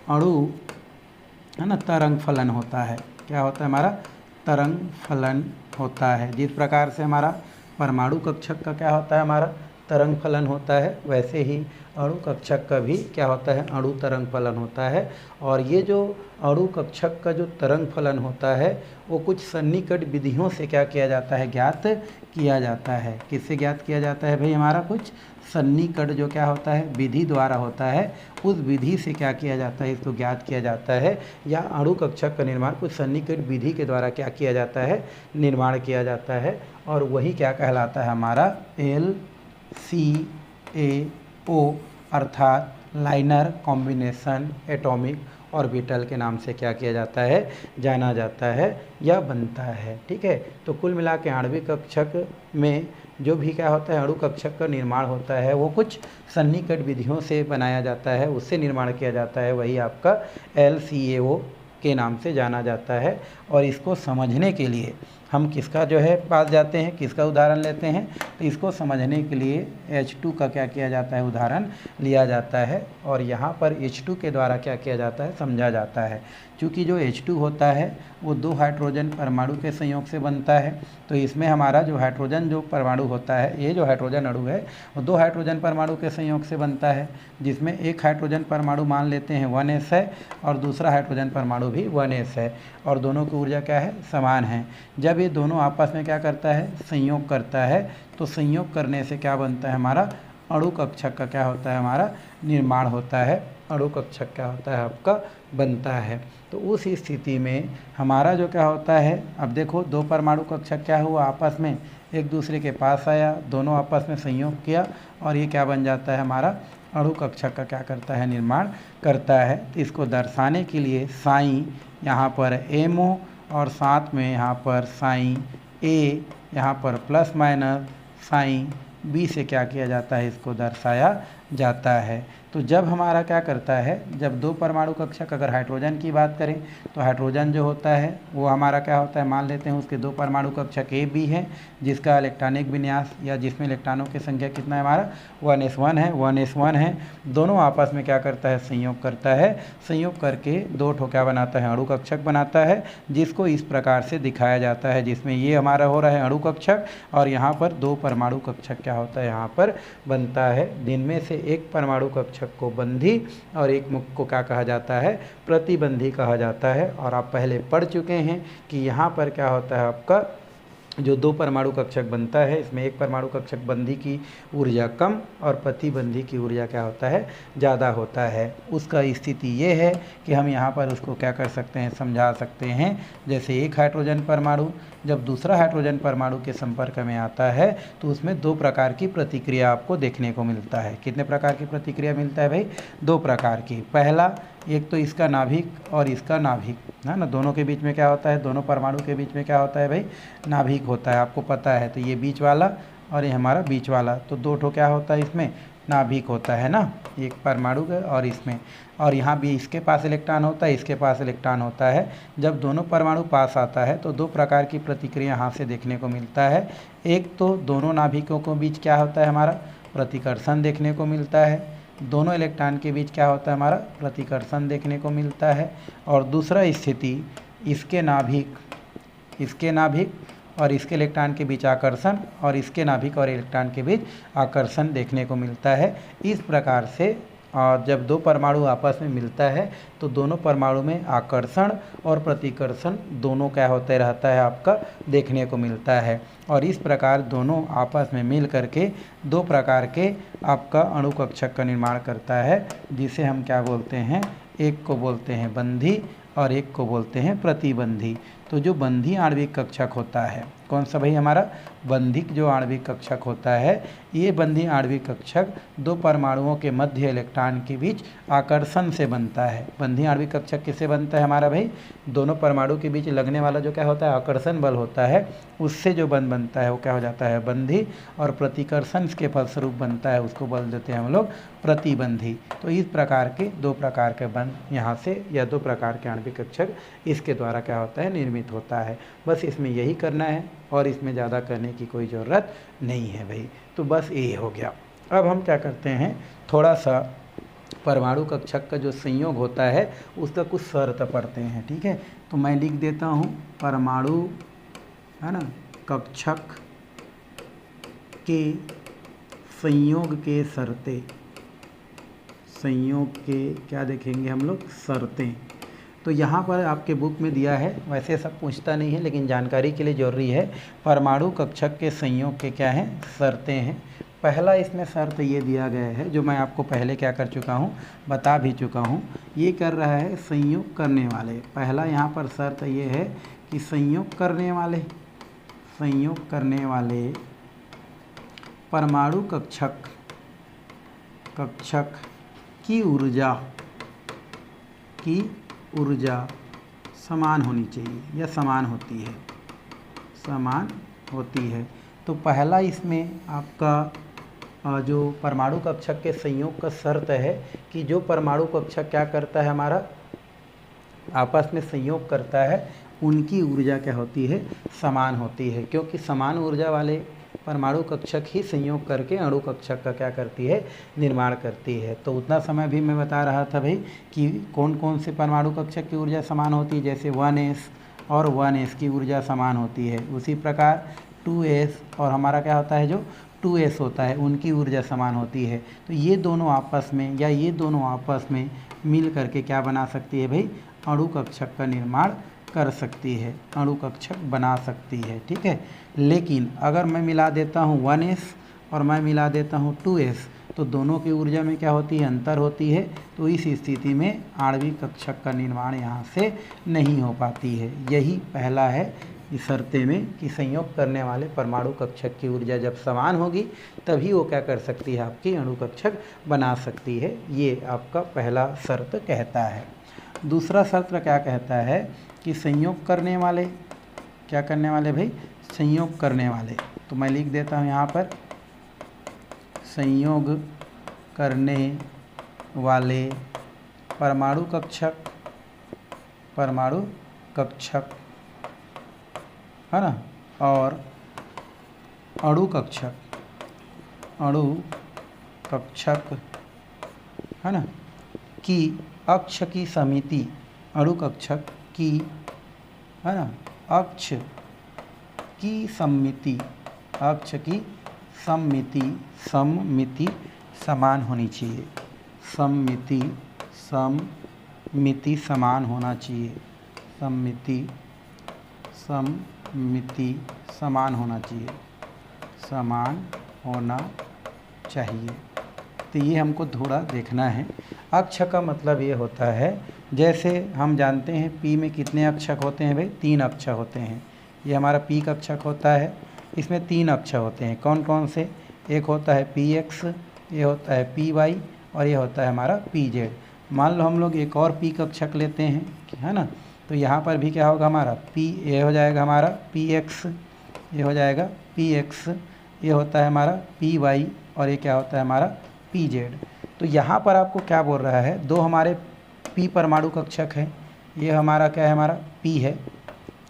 अणु है ना, तरंग फलन होता है। क्या होता है, हमारा तरंग फलन होता है। जिस प्रकार से हमारा परमाणु कक्षक का क्या होता है, हमारा तरंग फलन होता है, वैसे ही अणु कक्षक का भी क्या होता है, अणु तरंग फलन होता है। और ये जो अणु कक्षक का जो तरंग फलन होता है वो कुछ सन्निकट विधियों से क्या किया जाता है, ज्ञात किया जाता है। किससे ज्ञात किया जाता है भाई, हमारा कुछ सन्निकट जो क्या होता है, विधि द्वारा होता है। उस विधि से क्या किया जाता है, इसको ज्ञात किया जाता है। या अणु कक्षक का निर्माण कुछ सन्निकट विधि के द्वारा क्या किया जाता है, निर्माण किया जाता है। और वही क्या कहलाता है, हमारा LCAO अर्थात लाइनर कॉम्बिनेशन एटॉमिक ऑर्बिटल के नाम से क्या किया जाता है, जाना जाता है या बनता है। ठीक है, तो कुल मिला के आणविक कक्षक में जो भी क्या होता है अणु कक्षक का निर्माण होता है वो कुछ सन्निकट विधियों से बनाया जाता है, उससे निर्माण किया जाता है, वही आपका LCAO के नाम से जाना जाता है। और इसको समझने के लिए हम किसका जो है पास जाते हैं, किसका उदाहरण लेते हैं, तो इसको समझने के लिए H2 का क्या किया जाता है, उदाहरण लिया जाता है और यहाँ पर H2 के द्वारा क्या किया जाता है, समझा जाता है। क्योंकि जो H2 होता है वो 2 हाइड्रोजन परमाणु के संयोग से बनता है, तो इसमें हमारा जो हाइड्रोजन जो परमाणु होता है, ये जो हाइड्रोजन अणु है वो 2 हाइड्रोजन परमाणु के संयोग से बनता है, जिसमें एक हाइड्रोजन परमाणु मान लेते हैं 1s है और दूसरा हाइड्रोजन परमाणु भी 1s है और दोनों की ऊर्जा क्या है, समान है। जब ये दोनों आपस में क्या करता है, संयोग करता है, तो संयोग करने से क्या बनता है, हमारा अणु कक्षक का क्या होता है, हमारा निर्माण होता है, अणु कक्षक क्या होता है, आपका बनता है। तो उस स्थिति में हमारा जो क्या होता है, अब देखो 2 परमाणु कक्षक क्या हुआ, आपस में एक दूसरे के पास आया, दोनों आपस में संयोग किया और ये क्या बन जाता है, हमारा अणु कक्षक का क्या करता है, निर्माण करता है। तो इसको दर्शाने के लिए साई यहाँ पर MO और साथ में यहाँ पर साई A, यहाँ पर प्लस माइनस साई B से क्या किया जाता है, इसको दर्शाया जाता है। तो जब हमारा क्या करता है, जब 2 परमाणु कक्षक, अगर हाइड्रोजन की बात करें तो हाइड्रोजन जो होता है वो हमारा क्या होता है, मान लेते हैं उसके 2 परमाणु कक्षक A B है, जिसका इलेक्ट्रॉनिक विन्यास या जिसमें इलेक्ट्रॉनों की संख्या कितना है, हमारा 1s1 है, 1s1 है। दोनों आपस में क्या करता है, संयोग करता है, संयोग करके 2 ठो क्या बनाता है, अणु कक्षक बनाता है, जिसको इस प्रकार से दिखाया जाता है, जिसमें ये हमारा हो रहा है अणु कक्षक और यहाँ पर 2 परमाणु कक्षक क्या होता है, यहाँ पर बनता है, जिनमें से एक परमाणु कक्षक को बंधी और एक मुक्त को क्या कहा जाता है, प्रतिबंधी कहा जाता है। और आप पहले पढ़ चुके हैं कि यहाँ पर क्या होता है, आपका जो 2 परमाणु कक्षक बनता है, इसमें एक परमाणु कक्षक बंधी की ऊर्जा कम और प्रतिबंधी की ऊर्जा क्या होता है, ज़्यादा होता है। उसका स्थिति ये है कि हम यहाँ पर उसको क्या कर सकते हैं, समझा सकते हैं। जैसे एक हाइड्रोजन परमाणु जब दूसरा हाइड्रोजन परमाणु के संपर्क में आता है तो उसमें 2 प्रकार की प्रतिक्रिया आपको देखने को मिलता है। कितने प्रकार की प्रतिक्रिया मिलता है भाई, 2 प्रकार की। पहला, एक तो इसका नाभिक और इसका नाभिक है ना, दोनों के बीच में क्या होता है, दोनों परमाणु के बीच में क्या होता है भाई, नाभिक होता है, आपको पता है। तो ये बीच वाला और ये हमारा बीच वाला, तो 2 ठो क्या होता है, इसमें नाभिक होता है ना, एक परमाणु का और इसमें, और यहाँ भी इसके पास इलेक्ट्रॉन होता है, इसके पास इलेक्ट्रॉन होता है। जब दोनों परमाणु पास आता है तो 2 प्रकार की प्रतिक्रिया यहाँ से देखने को मिलता है। एक तो दोनों नाभिकों के बीच क्या होता है, हमारा प्रतिकर्षण देखने को मिलता है, दोनों इलेक्ट्रॉन के बीच क्या होता है, हमारा प्रतिकर्षण देखने को मिलता है। और दूसरा स्थिति, इसके नाभिक और इसके इलेक्ट्रॉन के बीच आकर्षण और इसके नाभिक और इलेक्ट्रॉन के बीच आकर्षण देखने को मिलता है। इस प्रकार से जब 2 परमाणु आपस में मिलता है तो दोनों परमाणु में आकर्षण और प्रतिकर्षण दोनों क्या होते रहता है, आपका देखने को मिलता है। और इस प्रकार दोनों आपस में मिल करके 2 प्रकार के आपका अणु कक्षक का निर्माण करता है, जिसे हम क्या बोलते हैं, एक को बोलते हैं बंधी और एक को बोलते हैं प्रतिबंधी। तो जो बंधी आणविक कक्षक होता है, कौन सा भाई, हमारा बंधिक जो आणविक कक्षक होता है, ये बंधी आणविक कक्षक 2 परमाणुओं के मध्य इलेक्ट्रॉन के बीच आकर्षण से बनता है। बंधी आणविक कक्षक किससे बनता है, हमारा भाई, दोनों परमाणु के बीच लगने वाला जो क्या होता है, आकर्षण बल होता है, उससे जो बल बनता है वो क्या हो जाता है, बंधी, और प्रतिकर्षण के फलस्वरूप बनता है, उसको बोल देते हैं हम लोग प्रतिबंधी। तो इस प्रकार के 2 प्रकार के बंध यहाँ से, या 2 प्रकार के आणविक कक्षक इसके द्वारा क्या होता है, निर्मित होता है। बस इसमें यही करना है और इसमें ज़्यादा करने की कोई ज़रूरत नहीं है भाई। तो बस ये हो गया। अब हम क्या करते हैं, थोड़ा सा परमाणु कक्षक का जो संयोग होता है उसका कुछ शर्त पढ़ते हैं, ठीक है। तो मैं लिख देता हूँ परमाणु, है ना, कक्षक के संयोग के शर्तें, संयोग के क्या देखेंगे हम लोग, शर्तें। तो यहाँ पर आपके बुक में दिया है, वैसे सब पूछता नहीं है लेकिन जानकारी के लिए ज़रूरी है। परमाणु कक्षक के संयोग के क्या हैं, शर्तें हैं। पहला इसमें शर्त ये दिया गया है, जो मैं आपको पहले क्या कर चुका हूँ, बता भी चुका हूँ। ये कर रहा है संयोग करने वाले। पहला यहाँ पर शर्त ये है कि संयोग करने वाले परमाणु कक्षक की ऊर्जा समान होनी चाहिए या समान होती है, समान होती है। तो पहला इसमें आपका जो परमाणु कक्षक के संयोग का शर्त है कि जो परमाणु कक्षक क्या करता है, हमारा आपस में संयोग करता है, उनकी ऊर्जा क्या होती है, समान होती है। क्योंकि समान ऊर्जा वाले परमाणु कक्षक ही संयोग करके अणु कक्षक का क्या करती है, निर्माण करती है। तो उतना समय भी मैं बता रहा था भाई कि कौन कौन से परमाणु कक्षक की ऊर्जा समान होती है, जैसे 1s और 1s की ऊर्जा समान होती है। उसी प्रकार 2s और हमारा क्या होता है, जो 2s होता है, उनकी ऊर्जा समान होती है। तो ये दोनों आपस में या ये दोनों आपस में मिल करके क्या बना सकती है भाई, अणु कक्षक का निर्माण कर सकती है, अणु कक्षक बना सकती है। ठीक है, लेकिन अगर मैं मिला देता हूँ 1s और मैं मिला देता हूँ 2s, तो दोनों की ऊर्जा में क्या होती है, अंतर होती है। तो इस स्थिति में आणविक कक्षक का निर्माण यहाँ से नहीं हो पाती है। यही पहला है इस शर्ते में कि संयोग करने वाले परमाणु कक्षक की ऊर्जा जब समान होगी तभी वो क्या कर सकती है, आपकी अणु कक्षक बना सकती है। ये आपका पहला शर्त कहता है। दूसरा शर्त क्या कहता है कि संयोग करने वाले, क्या करने वाले भाई, संयोग करने वाले। तो मैं लिख देता हूँ यहाँ पर, संयोग करने वाले परमाणु कक्षक, परमाणु कक्षक है ना, और अणु कक्षक, अणु कक्षक है ना, की अक्ष की समिति, अणु कक्षक की है ना, अक्ष की सम्मिति, अक्ष की सम्मिति, सममिति समान होनी चाहिए, सममिति, सममिति समान होना चाहिए, सममिति, सममिति समान होना चाहिए, समान होना चाहिए। तो ये हमको थोड़ा देखना है। अक्ष का मतलब ये होता है, जैसे हम जानते हैं पी में कितने अक्षक होते हैं भाई, 3 अक्षर होते हैं। ये हमारा पी कक्षक होता है, इसमें 3 अक्षर होते हैं। कौन कौन से, एक होता है पी एक्स, ये होता है पी वाई और ये होता है हमारा पी जेड। मान लो हम लोग एक और पी कक्षक लेते हैं, है ना, तो यहाँ पर भी क्या होगा हमारा पी, ये हो जाएगा हमारा पी एक्स, ये हो जाएगा पी एक्स, ये होता है हमारा पी वाई और ये क्या होता है हमारा पी जेड। तो यहाँ पर आपको क्या बोल रहा है, दो हमारे पी परमाणु कक्षक हैं, ये हमारा क्या है, हमारा पी है,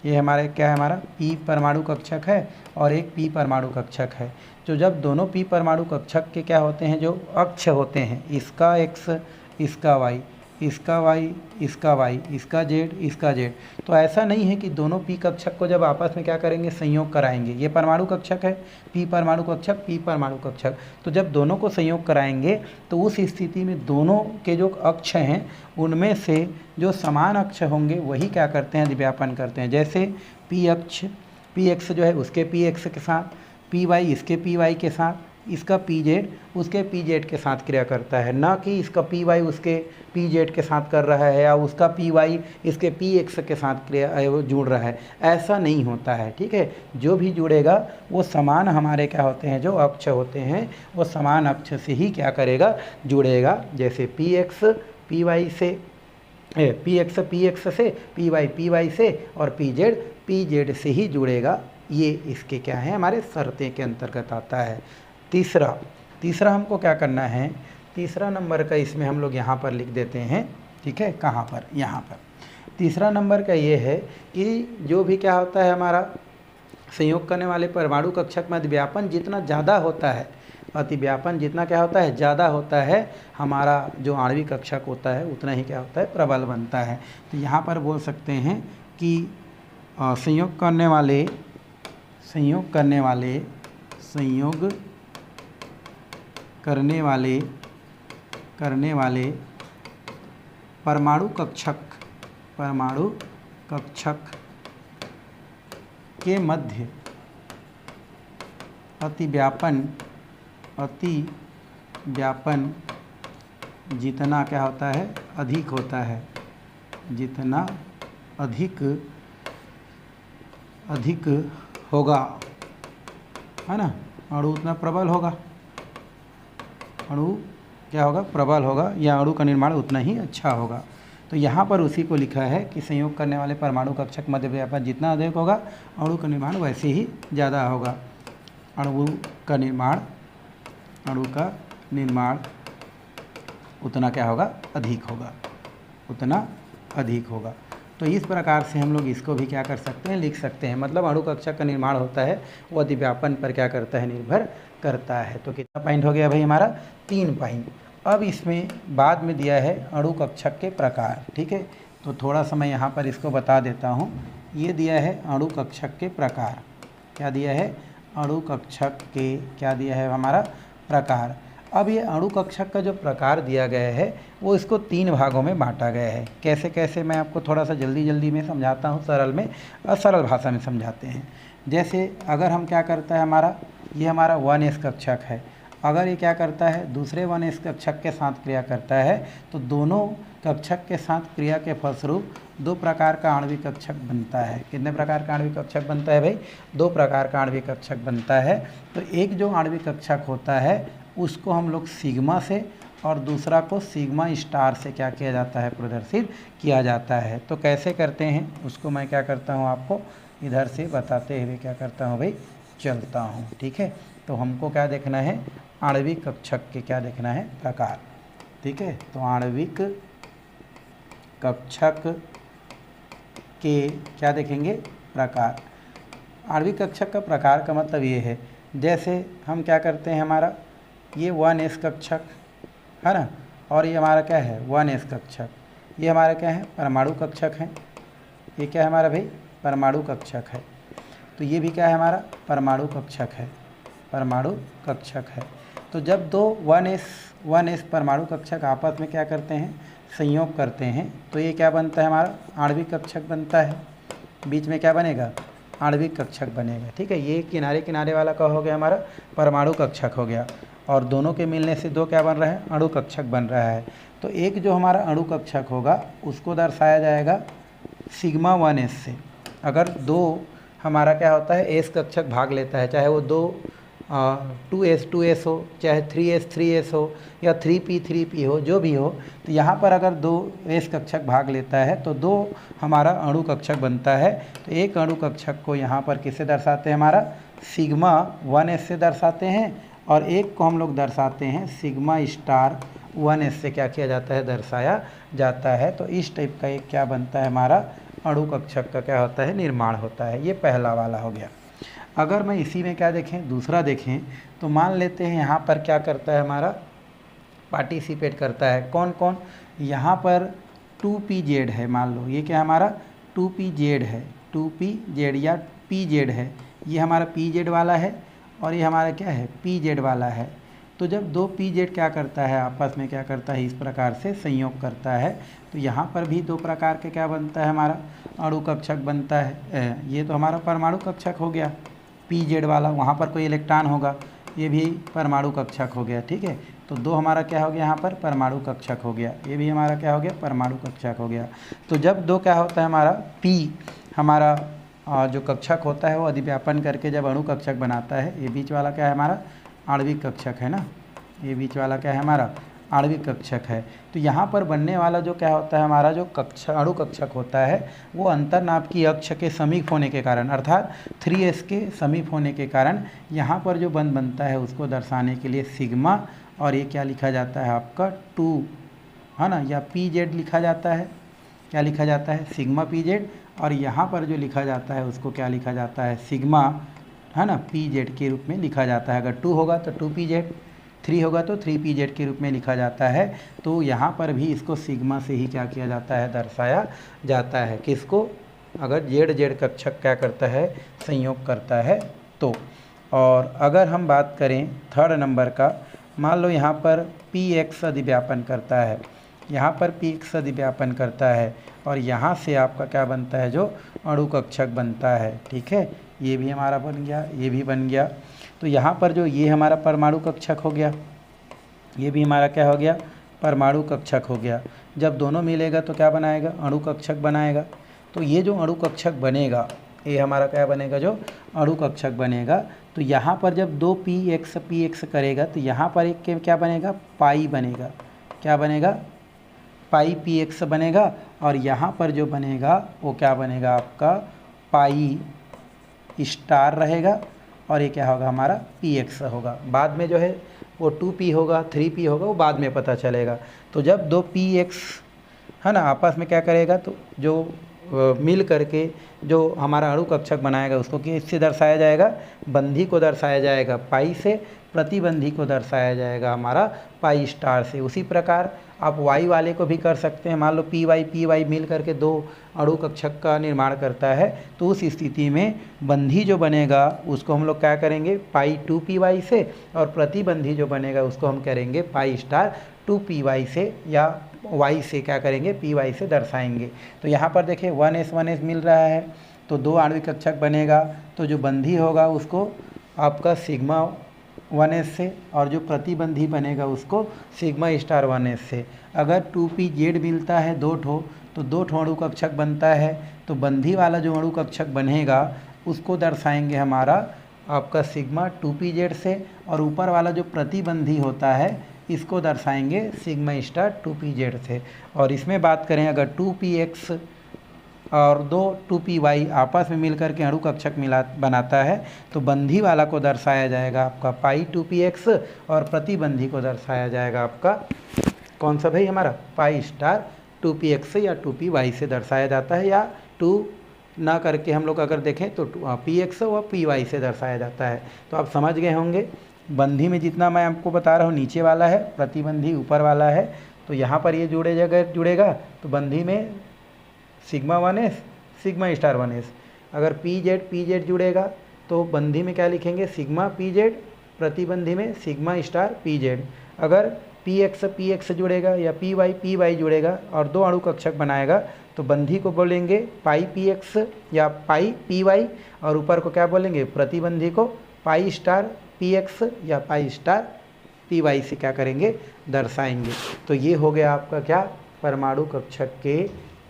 ये हमारे क्या है, हमारा पी परमाणु कक्षक है और एक पी परमाणु कक्षक है। तो जब दोनों पी परमाणु कक्षक के क्या होते हैं, जो अक्ष होते हैं, इसका एक्स, इसका वाई, इसका वाई, इसका वाई, इसका जेड, इसका जेड, तो ऐसा नहीं है कि दोनों पी कक्षक को जब आपस में क्या करेंगे, संयोग कराएंगे। ये परमाणु कक्षक है, पी परमाणु कक्षक, पी परमाणु कक्षक, तो जब दोनों को संयोग कराएंगे तो उस स्थिति में दोनों के जो अक्ष हैं उनमें से जो समान अक्ष होंगे वही क्या करते हैं, दिव्यापन करते हैं। जैसे पी अक्ष, पी एक्स जो है उसके पी एक्स के साथ, पी वाई इसके पी वाई के साथ, इसका पी जेड उसके पी जेड के साथ क्रिया करता है, ना कि इसका पी वाई उसके पी जेड के साथ कर रहा है या उसका पी वाई इसके पी एक्स के साथ क्रिया वो जुड़ रहा है। ऐसा नहीं होता है। ठीक है, जो भी जुड़ेगा वो समान हमारे क्या होते हैं, जो अक्ष होते हैं वो समान अक्ष से ही क्या करेगा, जुड़ेगा। जैसे पी एक्स पी वाई से, पी एक्स से, पी वाई से और पी जेड से ही जुड़ेगा। ये इसके क्या है, हमारे शर्तें के अंतर्गत आता है। तीसरा हमको क्या करना है, तीसरा नंबर का इसमें हम लोग यहाँ पर लिख देते हैं। ठीक है, कहाँ पर, यहाँ पर। तीसरा नंबर का ये है कि जो भी क्या होता है, हमारा संयोग करने वाले परमाणु कक्षक में अतिव्यापन जितना ज़्यादा होता है, अतिव्यापन जितना क्या होता है, ज़्यादा होता है, हमारा जो आणविक कक्षक होता है उतना ही क्या होता है, प्रबल बनता है। तो यहाँ पर बोल सकते हैं कि संयोग करने वाले परमाणु कक्षक के मध्य अतिव्यापन जितना क्या होता है, अधिक होता है, जितना अधिक होगा, है ना, अणु उतना प्रबल होगा, अणु क्या होगा, प्रबल होगा, या अणु का निर्माण उतना ही अच्छा होगा। तो तो यहाँ पर उसी को लिखा है कि संयोग करने वाले परमाणु कक्षक मध्य व्यापन जितना अधिक होगा अणु का निर्माण वैसे ही ज़्यादा होगा। अणु का निर्माण उतना क्या होगा, अधिक होगा, उतना अधिक होगा। तो इस प्रकार से हम लोग इसको भी क्या कर सकते हैं, लिख सकते हैं। मतलब अणु कक्षक का निर्माण होता है वो अधिव्यापन पर क्या करता है, निर्भर करता है। तो कितना पॉइंट हो गया भाई हमारा, 3 पॉइंट। अब इसमें बाद में दिया है अणु कक्षक के प्रकार, ठीक है। तो थोड़ा सा मैं यहाँ पर इसको बता देता हूँ। ये दिया है अणु कक्षक के प्रकार, क्या दिया है, अणु कक्षक के क्या दिया है हमारा, प्रकार। अब ये अणु कक्षक का जो प्रकार दिया गया है वो इसको 3 भागों में बांटा गया है। कैसे कैसे मैं आपको थोड़ा सा जल्दी में समझाता हूँ, सरल में और सरल भाषा में समझाते हैं। जैसे अगर हम क्या करता है हमारा, ये हमारा 1s कक्षक है, अगर ये क्या करता है दूसरे 1s कक्षक के साथ क्रिया करता है तो दोनों कक्षक के साथ क्रिया के फलस्वरूप 2 प्रकार का आणविक कक्षक बनता है। कितने प्रकार का आणविक कक्षक बनता है भाई, 2 प्रकार का आणविक कक्षक बनता है। तो एक जो आणविक कक्षक होता है उसको हम लोग सिग्मा से और दूसरा को सिग्मा स्टार से क्या किया जाता है, प्रदर्शित किया जाता है। तो कैसे करते हैं उसको मैं क्या करता हूँ, आपको इधर से बताते हुए क्या करता हूँ भाई, चलता हूँ, ठीक है। तो हमको क्या देखना है, आणविक कक्षक के क्या देखना है, प्रकार, ठीक है। तो आणविक कक्षक के क्या देखेंगे, प्रकार। आणविक कक्षक का प्रकार का मतलब ये है, जैसे हम क्या करते हैं, हमारा ये 1s कक्षक है ना, और ये हमारा क्या है 1s कक्षक, ये हमारा क्या है, परमाणु कक्षक है। ये क्या है हमारा भाई, परमाणु कक्षक है। तो ये भी क्या है हमारा, परमाणु कक्षक है, परमाणु कक्षक है। तो जब 2 1s परमाणु कक्षक आपस में क्या करते हैं, संयोग करते हैं, तो ये क्या बनता है हमारा, आणविक कक्षक बनता है। बीच में क्या बनेगा, आणविक कक्षक बनेगा, ठीक है। ये किनारे किनारे वाला क्या हो गया हमारा, परमाणु कक्षक हो गया, और दोनों के मिलने से 2 क्या बन रहा है, अणु कक्षक बन रहा है। तो एक जो हमारा अणु कक्षक होगा उसको दर्शाया जाएगा सिग्मा 1s से। अगर 2 हमारा क्या होता है, एस कक्षक भाग लेता है, चाहे वो 2s हो, चाहे 3s हो, या 3p हो, जो भी हो। तो यहाँ पर अगर 2s कक्षक भाग लेता है तो 2 हमारा अणु कक्षक बनता है। तो एक अणु कक्षक को यहाँ पर किससे दर्शाते हैं, हमारा सिग्मा 1s से दर्शाते हैं, और एक को हम लोग दर्शाते हैं सिग्मा स्टार 1s से क्या किया जाता है, दर्शाया जाता है। तो इस टाइप का एक क्या बनता है, हमारा अणु कक्षक का क्या होता है, निर्माण होता है। ये पहला वाला हो गया। अगर मैं इसी में क्या देखें, दूसरा देखें, तो मान लेते हैं यहाँ पर क्या करता है हमारा, पार्टिसिपेट करता है। कौन कौन, यहाँ पर 2pz है, मान लो ये क्या हमारा 2pz है, 2pz या pz है, ये हमारा pz वाला है और ये हमारा क्या है, pz वाला है। तो जब 2 pz क्या करता है, आपस में क्या करता है, इस प्रकार से संयोग करता है, तो यहाँ पर भी 2 प्रकार के क्या बनता है, हमारा अणु कक्षक बनता है। ये तो हमारा परमाणु कक्षक हो गया pz वाला, वहाँ पर कोई इलेक्ट्रॉन होगा, ये भी परमाणु कक्षक हो गया, ठीक है। तो 2 हमारा क्या हो गया, यहाँ पर परमाणु कक्षक हो गया, ये भी हमारा क्या हो गया, परमाणु कक्षक हो गया। तो जब 2 क्या होता है हमारा, p हमारा जो कक्षक होता है वो अधिव्यापन करके जब अणु कक्षक बनाता है, ये बीच वाला क्या है हमारा, आणविक कक्षक है ना, ये बीच वाला क्या है हमारा, आणविक कक्षक है। तो यहाँ पर बनने वाला जो क्या होता है, हमारा जो अणु कक्षक होता है वो अंतर्नाभ की अक्ष के समीप होने के कारण, अर्थात 3s के समीप होने के कारण यहाँ पर जो बंध बनता है उसको दर्शाने के लिए सिग्मा, और ये क्या लिखा जाता है आपका 2 है ना, या pz लिखा जाता है, क्या लिखा जाता है, सिग्मा pz, और यहाँ पर जो लिखा जाता है उसको क्या लिखा जाता है, सिग्मा है ना, pz के रूप में लिखा जाता है। अगर 2 होगा तो 2pz, 3 होगा तो 3pz के रूप में लिखा जाता है। तो यहाँ पर भी इसको सिग्मा से ही क्या किया जाता है, दर्शाया जाता है। किसको, अगर z कक्षक क्या करता है, संयोग करता है तो। और अगर हम बात करें 3rd नंबर का, मान लो यहाँ पर px अधिव्यापन करता है, यहाँ पर px अधिव्यापन करता है, और यहाँ से आपका क्या बनता है, जो अणु कक्षक बनता है, ठीक है। ये भी हमारा बन गया, ये भी बन गया। तो यहाँ पर जो ये हमारा परमाणु कक्षक हो गया, ये भी हमारा क्या हो गया, परमाणु कक्षक हो गया। जब दोनों मिलेगा तो क्या बनाएगा, अणु कक्षक बनाएगा। तो ये जो अणु कक्षक बनेगा, ये हमारा क्या बनेगा, जो अणु कक्षक बनेगा। तो यहाँ पर जब 2 px करेगा तो यहाँ पर एक क्या बनेगा, पाई बनेगा, क्या बनेगा, पाई px बनेगा, और यहाँ पर जो बनेगा वो क्या बनेगा आपका पाई स्टार रहेगा, और ये क्या होगा हमारा px होगा। बाद में जो है वो 2p होगा 3p होगा, वो बाद में पता चलेगा। तो जब दो px है ना आपस में क्या करेगा, तो जो मिल करके जो हमारा अणु कक्षक बनाएगा उसको किससे दर्शाया जाएगा, बंधी को दर्शाया जाएगा पाई से, प्रतिबंधी को दर्शाया जाएगा हमारा पाई स्टार से। उसी प्रकार आप वाई वाले को भी कर सकते हैं। मान लो पी वाई मिल करके दो अणु कक्षक का निर्माण करता है, तो उस स्थिति में बंधी जो बनेगा उसको हम लोग क्या करेंगे पाई 2py से, और प्रतिबंधी जो बनेगा उसको हम करेंगे पाई स्टार 2py से, या y से क्या करेंगे py से दर्शाएंगे। तो यहाँ पर देखिए 1s मिल रहा है, तो दो आणविक कक्षक बनेगा, तो जो बंधी होगा उसको आपका सिग्मा 1s से, और जो प्रतिबंधी बनेगा उसको सिग्मा स्टार 1s से। अगर 2pz मिलता है दो ठो, तो दो ठो अणु कक्षक बनता है, तो बंधी वाला जो अणु कक्षक बनेगा उसको दर्शाएंगे हमारा आपका सिग्मा 2pz से, और ऊपर वाला जो प्रतिबंधी होता है इसको दर्शाएंगे सिग्मा स्टार 2pz से। और इसमें बात करें अगर 2px और दो 2py आपस में मिलकर के अणु कक्षक बनाता है, तो बंधी वाला को दर्शाया जाएगा आपका पाई 2px, और प्रतिबंधी को दर्शाया जाएगा आपका कौन सा भाई हमारा पाई स्टार 2px या 2py से दर्शाया जाता है, या 2 ना करके हम लोग अगर देखें तो px और py से दर्शाया जाता है। तो आप समझ गए होंगे बंधी में जितना मैं आपको बता रहा हूँ नीचे वाला है, प्रतिबंधी ऊपर वाला है। तो यहाँ पर ये जुड़ेगा तो बंधी में sigma 1s sigma star 1s। अगर pz जुड़ेगा तो बंधी में क्या लिखेंगे सिग्मा pz, प्रतिबंधी में सिग्मा स्टार pz। अगर px जुड़ेगा या py जुड़ेगा और दो अणु कक्षक बनाएगा, तो बंधी को बोलेंगे पाई px या पाई py, और ऊपर को क्या बोलेंगे प्रतिबंधी को पाई स्टार px या पाई स्टार py से क्या करेंगे दर्शाएंगे। तो ये हो गया आपका क्या परमाणु कक्षक के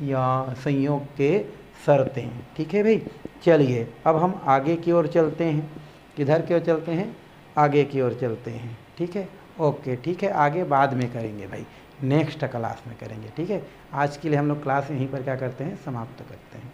या संयोग के शर्तें। ठीक है भाई, चलिए अब हम आगे की ओर चलते हैं। किधर की ओर चलते हैं, आगे की ओर चलते हैं। ठीक है, ओके ठीक है, आगे बाद में करेंगे भाई, नेक्स्ट क्लास में करेंगे। ठीक है, आज के लिए हम लोग क्लास यहीं पर क्या करते हैं समाप्त करते हैं।